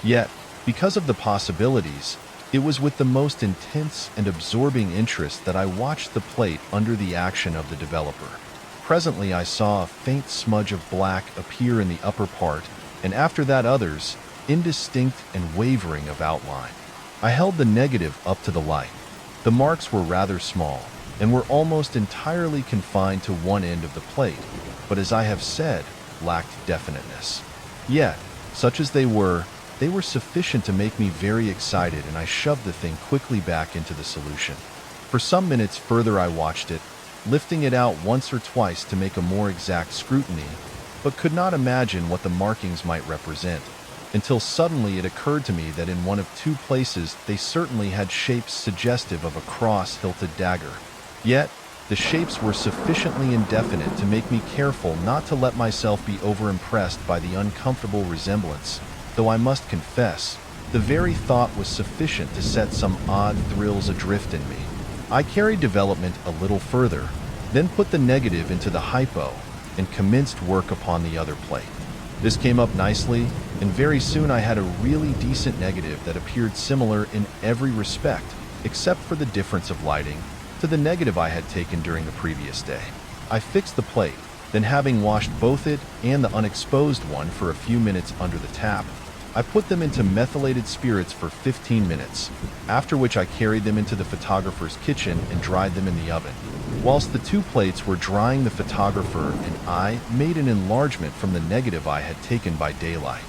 Yet, because of the possibilities, it was with the most intense and absorbing interest that I watched the plate under the action of the developer. Presently I saw a faint smudge of black appear in the upper part, and after that others, indistinct and wavering of outline. I held the negative up to the light. The marks were rather small, and were almost entirely confined to one end of the plate, but as I have said, lacked definiteness. Yet, such as they were sufficient to make me very excited, and I shoved the thing quickly back into the solution. For some minutes further I watched it, lifting it out once or twice to make a more exact scrutiny, but could not imagine what the markings might represent, until suddenly it occurred to me that in one of two places they certainly had shapes suggestive of a cross-hilted dagger. Yet, the shapes were sufficiently indefinite to make me careful not to let myself be overimpressed by the uncomfortable resemblance, though I must confess, the very thought was sufficient to set some odd thrills adrift in me. I carried development a little further, then put the negative into the hypo, and commenced work upon the other plate. This came up nicely, and very soon I had a really decent negative that appeared similar in every respect, except for the difference of lighting, to the negative I had taken during the previous day. I fixed the plate, then having washed both it and the unexposed one for a few minutes under the tap, I put them into methylated spirits for 15 minutes, after which I carried them into the photographer's kitchen and dried them in the oven. Whilst the two plates were drying, the photographer and I made an enlargement from the negative I had taken by daylight.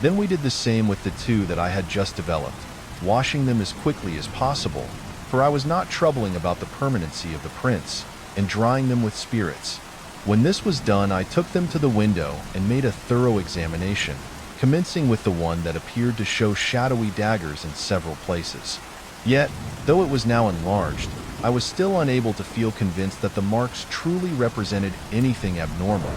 Then we did the same with the two that I had just developed, washing them as quickly as possible, for I was not troubling about the permanency of the prints, and drying them with spirits. When this was done, I took them to the window and made a thorough examination, commencing with the one that appeared to show shadowy daggers in several places. Yet, though it was now enlarged, I was still unable to feel convinced that the marks truly represented anything abnormal,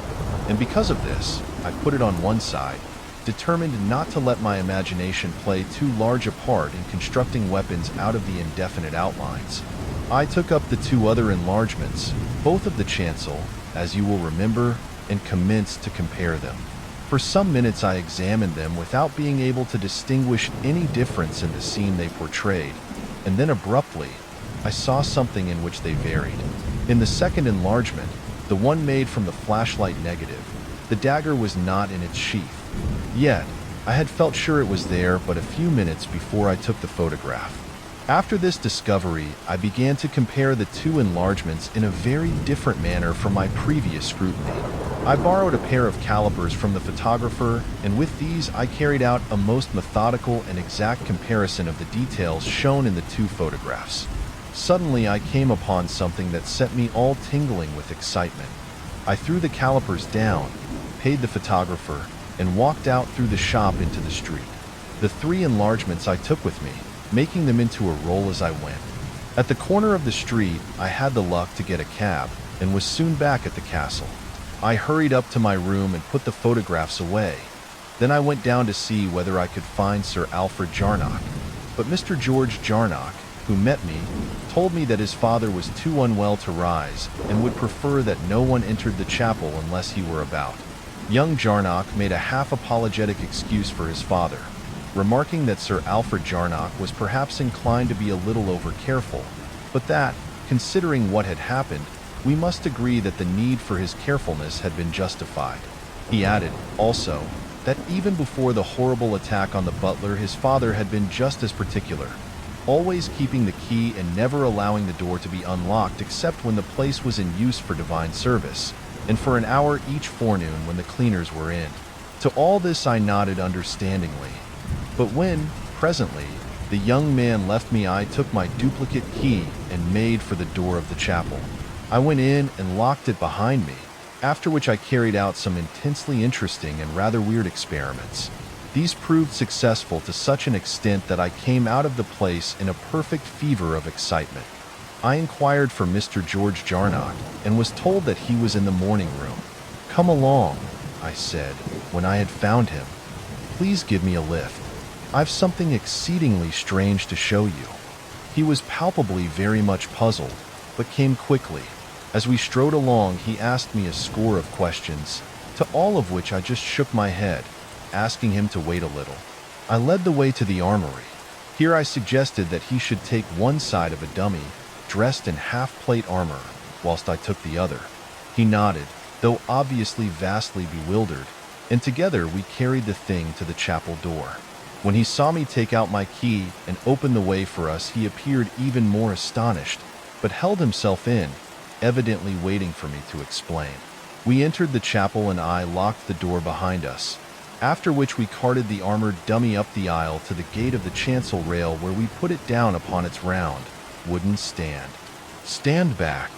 and because of this, I put it on one side, determined not to let my imagination play too large a part in constructing weapons out of the indefinite outlines. I took up the two other enlargements, both of the chancel, as you will remember, and commenced to compare them. For some minutes I examined them without being able to distinguish any difference in the scene they portrayed, and then abruptly, I saw something in which they varied. In the second enlargement, the one made from the flashlight negative, the dagger was not in its sheath. Yet, I had felt sure it was there but a few minutes before I took the photograph. After this discovery, I began to compare the two enlargements in a very different manner from my previous scrutiny. I borrowed a pair of calipers from the photographer, and with these I carried out a most methodical and exact comparison of the details shown in the two photographs. Suddenly I came upon something that set me all tingling with excitement. I threw the calipers down, paid the photographer, and walked out through the shop into the street. The three enlargements I took with me, making them into a roll as I went. At the corner of the street, I had the luck to get a cab, and was soon back at the castle. I hurried up to my room and put the photographs away. Then I went down to see whether I could find Sir Alfred Jarnock. But Mr. George Jarnock, who met me, told me that his father was too unwell to rise, and would prefer that no one entered the chapel unless he were about. Young Jarnock made a half-apologetic excuse for his father, remarking that Sir Alfred Jarnock was perhaps inclined to be a little over-careful, but that, considering what had happened, we must agree that the need for his carefulness had been justified. He added, also, that even before the horrible attack on the butler, his father had been just as particular, always keeping the key and never allowing the door to be unlocked except when the place was in use for divine service, and for an hour each forenoon when the cleaners were in. To all this I nodded understandingly. But when, presently, the young man left me, I took my duplicate key and made for the door of the chapel. I went in and locked it behind me, after which I carried out some intensely interesting and rather weird experiments. These proved successful to such an extent that I came out of the place in a perfect fever of excitement. I inquired for Mr. George Jarnock and was told that he was in the morning room. "Come along," I said, when I had found him. "Please give me a lift. I've something exceedingly strange to show you." He was palpably very much puzzled, but came quickly. As we strode along, he asked me a score of questions, to all of which I just shook my head, asking him to wait a little. I led the way to the armory. Here I suggested that he should take one side of a dummy, dressed in half-plate armor, whilst I took the other. He nodded, though obviously vastly bewildered, and together we carried the thing to the chapel door. When he saw me take out my key and open the way for us, he appeared even more astonished, but held himself in, evidently waiting for me to explain. We entered the chapel and I locked the door behind us, after which we carted the armored dummy up the aisle to the gate of the chancel rail, where we put it down upon its round, wooden stand. "Stand back,"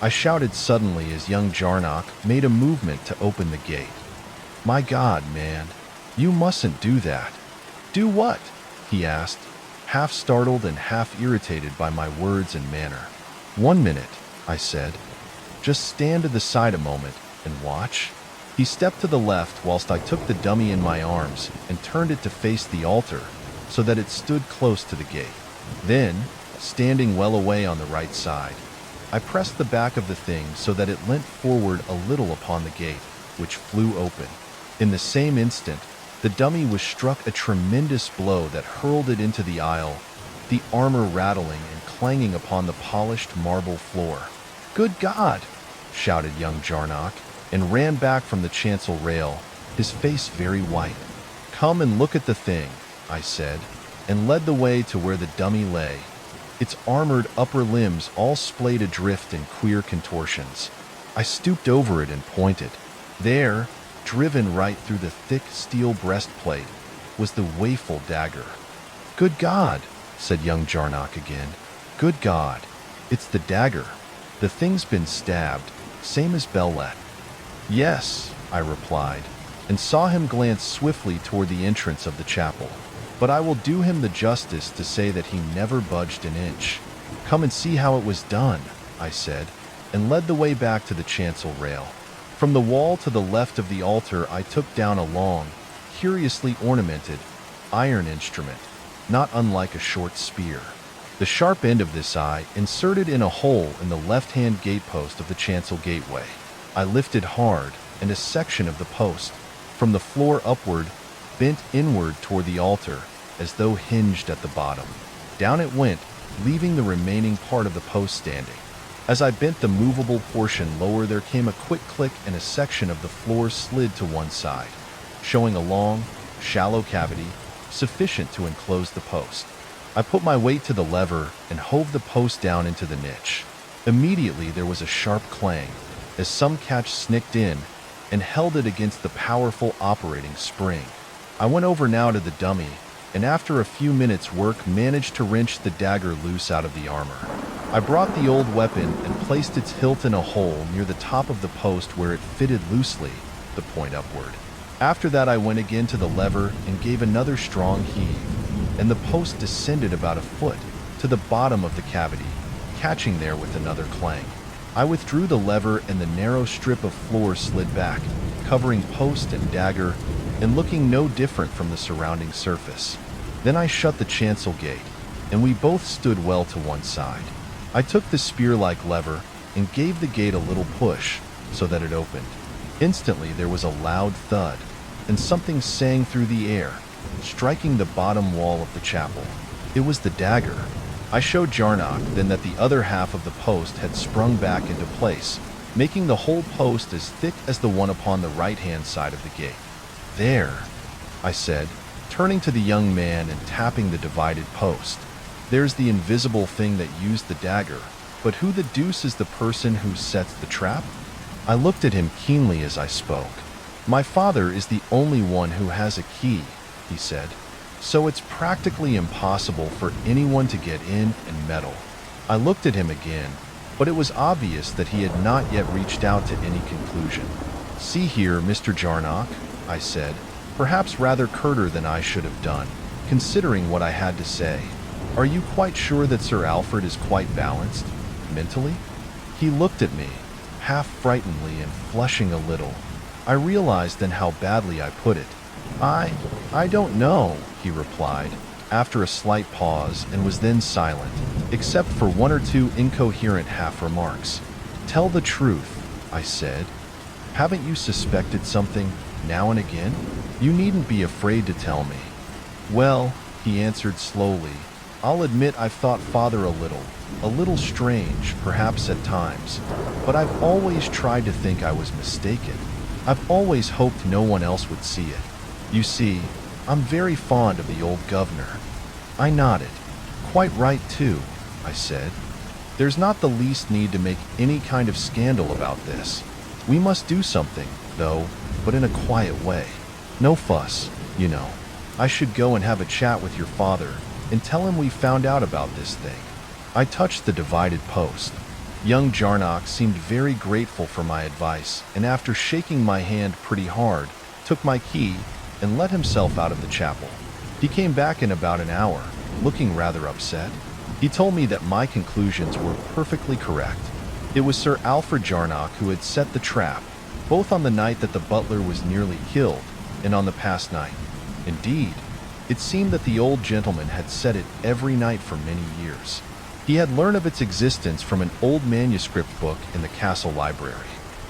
I shouted suddenly as young Jarnock made a movement to open the gate. "My God, man, you mustn't do that." "Do what?" he asked, half startled and half irritated by my words and manner. "1 minute," I said. "Just stand to the side a moment and watch." He stepped to the left whilst I took the dummy in my arms and turned it to face the altar so that it stood close to the gate. Then, standing well away on the right side, I pressed the back of the thing so that it leant forward a little upon the gate, which flew open. In the same instant, the dummy was struck a tremendous blow that hurled it into the aisle, the armor rattling and clanging upon the polished marble floor. "Good God!" shouted young Jarnock, and ran back from the chancel rail, his face very white. "Come and look at the thing," I said, and led the way to where the dummy lay, its armored upper limbs all splayed adrift in queer contortions. I stooped over it and pointed. There, driven right through the thick steel breastplate, was the waeful dagger. "Good God!" said young Jarnock again. "Good God! It's the dagger. The thing's been stabbed, same as Bellet." "Yes," I replied, and saw him glance swiftly toward the entrance of the chapel. "But I will do him the justice to say that he never budged an inch." "Come and see how it was done," I said, and led the way back to the chancel rail. From the wall to the left of the altar I took down a long, curiously ornamented, iron instrument, not unlike a short spear. the sharp end of this eye inserted in a hole in the left-hand gatepost of the chancel gateway. I lifted hard, and a section of the post, from the floor upward, bent inward toward the altar, as though hinged at the bottom. Down it went, leaving the remaining part of the post standing. As I bent the movable portion lower, there came a quick click and a section of the floor slid to one side, showing a long, shallow cavity sufficient to enclose the post. I put my weight to the lever and hove the post down into the niche. Immediately there was a sharp clang, as some catch snicked in and held it against the powerful operating spring. I went over now to the dummy, and after a few minutes' work managed to wrench the dagger loose out of the armor. I brought the old weapon and placed its hilt in a hole near the top of the post where it fitted loosely, the point upward. After that I went again to the lever and gave another strong heave, and the post descended about a foot to the bottom of the cavity, catching there with another clang. I withdrew the lever and the narrow strip of floor slid back, covering post and dagger and looking no different from the surrounding surface. Then I shut the chancel gate, and we both stood well to one side. I took the spear-like lever and gave the gate a little push so that it opened. Instantly there was a loud thud, and something sang through the air, striking the bottom wall of the chapel. It was the dagger. I showed Jarnock then that the other half of the post had sprung back into place, making the whole post as thick as the one upon the right-hand side of the gate. "There," I said, turning to the young man and tapping the divided post. "There's the invisible thing that used the dagger, but who the deuce is the person who sets the trap?" I looked at him keenly as I spoke. "My father is the only one who has a key," he said, "so it's practically impossible for anyone to get in and meddle." I looked at him again, but it was obvious that he had not yet reached out to any conclusion. "See here, Mr. Jarnock," I said, perhaps rather curter than I should have done, considering what I had to say. "Are you quite sure that Sir Alfred is quite balanced, mentally?" He looked at me, half frightenedly and flushing a little. I realized then how badly I put it. I don't know," he replied, after a slight pause, and was then silent, except for one or two incoherent half-remarks. "Tell the truth," I said. "Haven't you suspected something now and again? You needn't be afraid to tell me." "Well," he answered slowly, "I'll admit I've thought father a little strange, perhaps at times, but I've always tried to think I was mistaken. I've always hoped no one else would see it. You see, I'm very fond of the old governor." I nodded. "Quite right, too," I said. "There's not the least need to make any kind of scandal about this. We must do something, though, but in a quiet way. No fuss, you know. I should go and have a chat with your father and tell him we found out about this thing." I touched the divided post. Young Jarnock seemed very grateful for my advice, and after shaking my hand pretty hard, took my key and let himself out of the chapel. He came back in about an hour, looking rather upset. He told me that my conclusions were perfectly correct. It was Sir Alfred Jarnock who had set the trap, both on the night that the butler was nearly killed and on the past night. Indeed, it seemed that the old gentleman had set it every night for many years. He had learned of its existence from an old manuscript book in the castle library.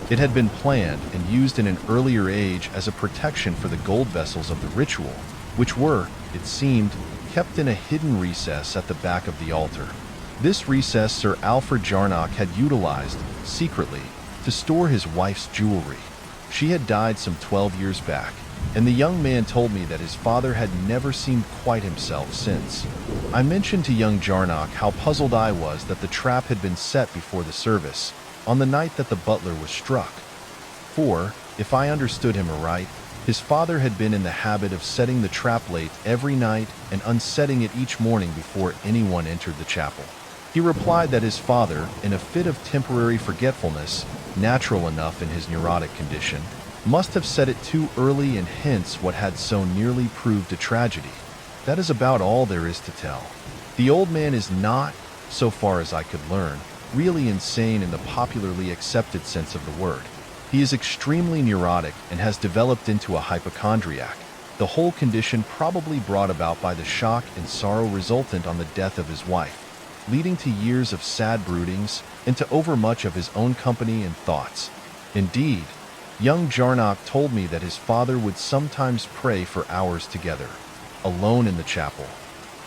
It had been planned and used in an earlier age as a protection for the gold vessels of the ritual, which were, it seemed, kept in a hidden recess at the back of the altar. This recess Sir Alfred Jarnock had utilized, secretly, to store his wife's jewelry. She had died some 12 years back, and the young man told me that his father had never seemed quite himself since. I mentioned to young Jarnock how puzzled I was that the trap had been set before the service, on the night that the butler was struck. For, if I understood him aright, his father had been in the habit of setting the trap late every night and unsetting it each morning before anyone entered the chapel. He replied that his father, in a fit of temporary forgetfulness, natural enough in his neurotic condition, must have set it too early, and hence what had so nearly proved a tragedy. That is about all there is to tell. The old man is not, so far as I could learn, really insane in the popularly accepted sense of the word. He is extremely neurotic and has developed into a hypochondriac, the whole condition probably brought about by the shock and sorrow resultant on the death of his wife. leading to years of sad broodings and to overmuch of his own company and thoughts. Indeed, young Jarnock told me that his father would sometimes pray for hours together, alone in the chapel.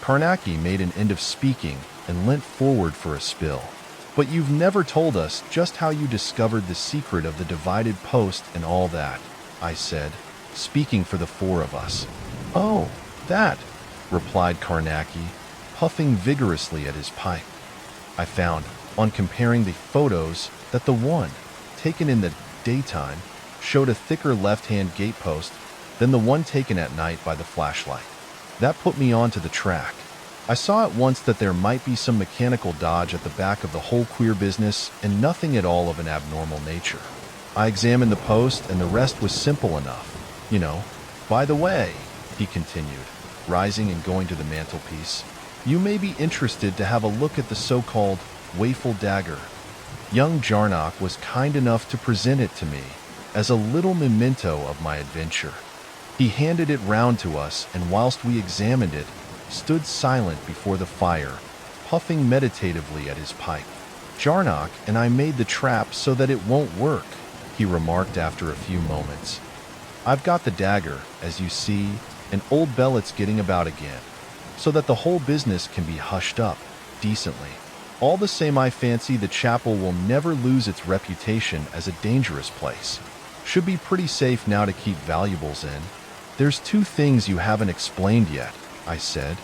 Carnacki made an end of speaking and leant forward for a spill. But you've never told us just how you discovered the secret of the divided post and all that, I said, speaking for the four of us. Oh, that, replied Carnacki, puffing vigorously at his pipe. I found, on comparing the photos, that the one, taken in the daytime, showed a thicker left-hand gatepost than the one taken at night by the flashlight. That put me onto the track. I saw at once that there might be some mechanical dodge at the back of the whole queer business and nothing at all of an abnormal nature. I examined the post and the rest was simple enough. You know, by the way, he continued, rising and going to the mantelpiece, you may be interested to have a look at the so-called waffle dagger. Young Jarnock was kind enough to present it to me as a little memento of my adventure. He handed it round to us, and whilst we examined it, stood silent before the fire, puffing meditatively at his pipe. Jarnock and I made the trap so that it won't work, he remarked after a few moments. I've got the dagger, as you see, and old Bellet's getting about again, so that the whole business can be hushed up, decently. All the same, I fancy the chapel will never lose its reputation as a dangerous place. Should be pretty safe now to keep valuables in. There's two things you haven't explained yet, I said.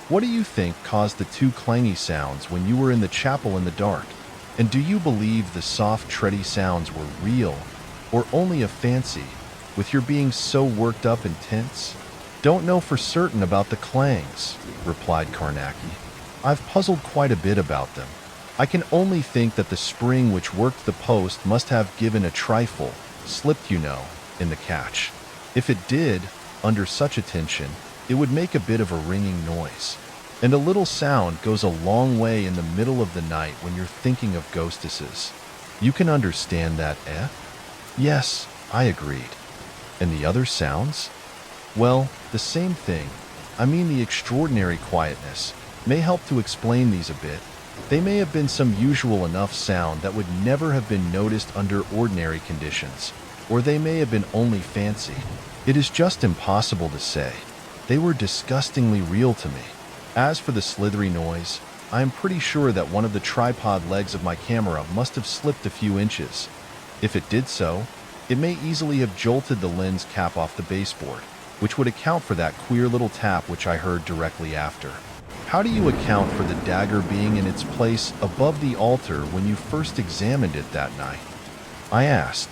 What do you think caused the two clangy sounds when you were in the chapel in the dark? And do you believe the soft, tready sounds were real, or only a fancy, with your being so worked up and tense? Don't know for certain about the clangs, replied Carnacki. I've puzzled quite a bit about them. I can only think that the spring which worked the post must have given a trifle, slipped, you know, in the catch. If it did, under such a tension, it would make a bit of a ringing noise. And a little sound goes a long way in the middle of the night when you're thinking of ghostesses. You can understand that, eh? Yes, I agreed. And the other sounds? Well, the same thing. I mean, the extraordinary quietness may help to explain these a bit. They may have been some usual enough sound that would never have been noticed under ordinary conditions, or they may have been only fancy. It is just impossible to say. They were disgustingly real to me. As for the slithery noise, I am pretty sure that one of the tripod legs of my camera must have slipped a few inches. If it did so, it may easily have jolted the lens cap off the baseboard, which would account for that queer little tap which I heard directly after. How do you account for the dagger being in its place above the altar when you first examined it that night? I asked.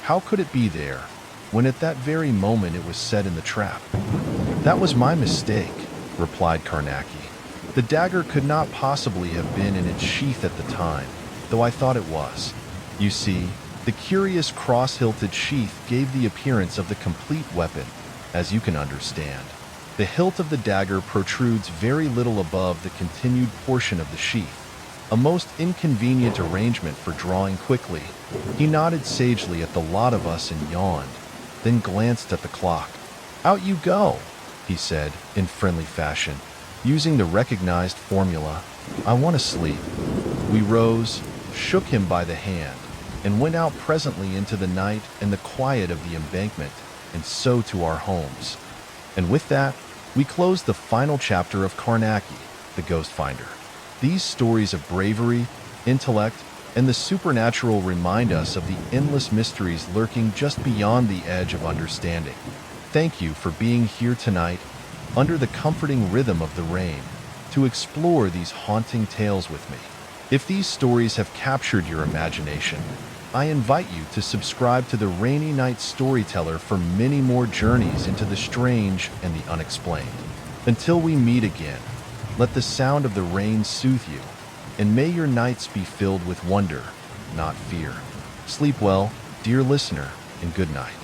How could it be there, when at that very moment it was set in the trap? That was my mistake, replied Carnacki. The dagger could not possibly have been in its sheath at the time, though I thought it was. You see, the curious cross-hilted sheath gave the appearance of the complete weapon, as you can understand. The hilt of the dagger protrudes very little above the continued portion of the sheath, a most inconvenient arrangement for drawing quickly. He nodded sagely at the lot of us and yawned, then glanced at the clock. Out you go, he said, in friendly fashion, using the recognized formula, I want to sleep. We rose, shook him by the hand, and went out presently into the night and the quiet of the embankment, and so to our homes. And with that, we closed the final chapter of Carnacki, the Ghost Finder. These stories of bravery, intellect, and the supernatural remind us of the endless mysteries lurking just beyond the edge of understanding. Thank you for being here tonight, under the comforting rhythm of the rain, to explore these haunting tales with me. If these stories have captured your imagination, I invite you to subscribe to the Rainy Night Storyteller for many more journeys into the strange and the unexplained. Until we meet again, let the sound of the rain soothe you, and may your nights be filled with wonder, not fear. Sleep well, dear listener, and good night.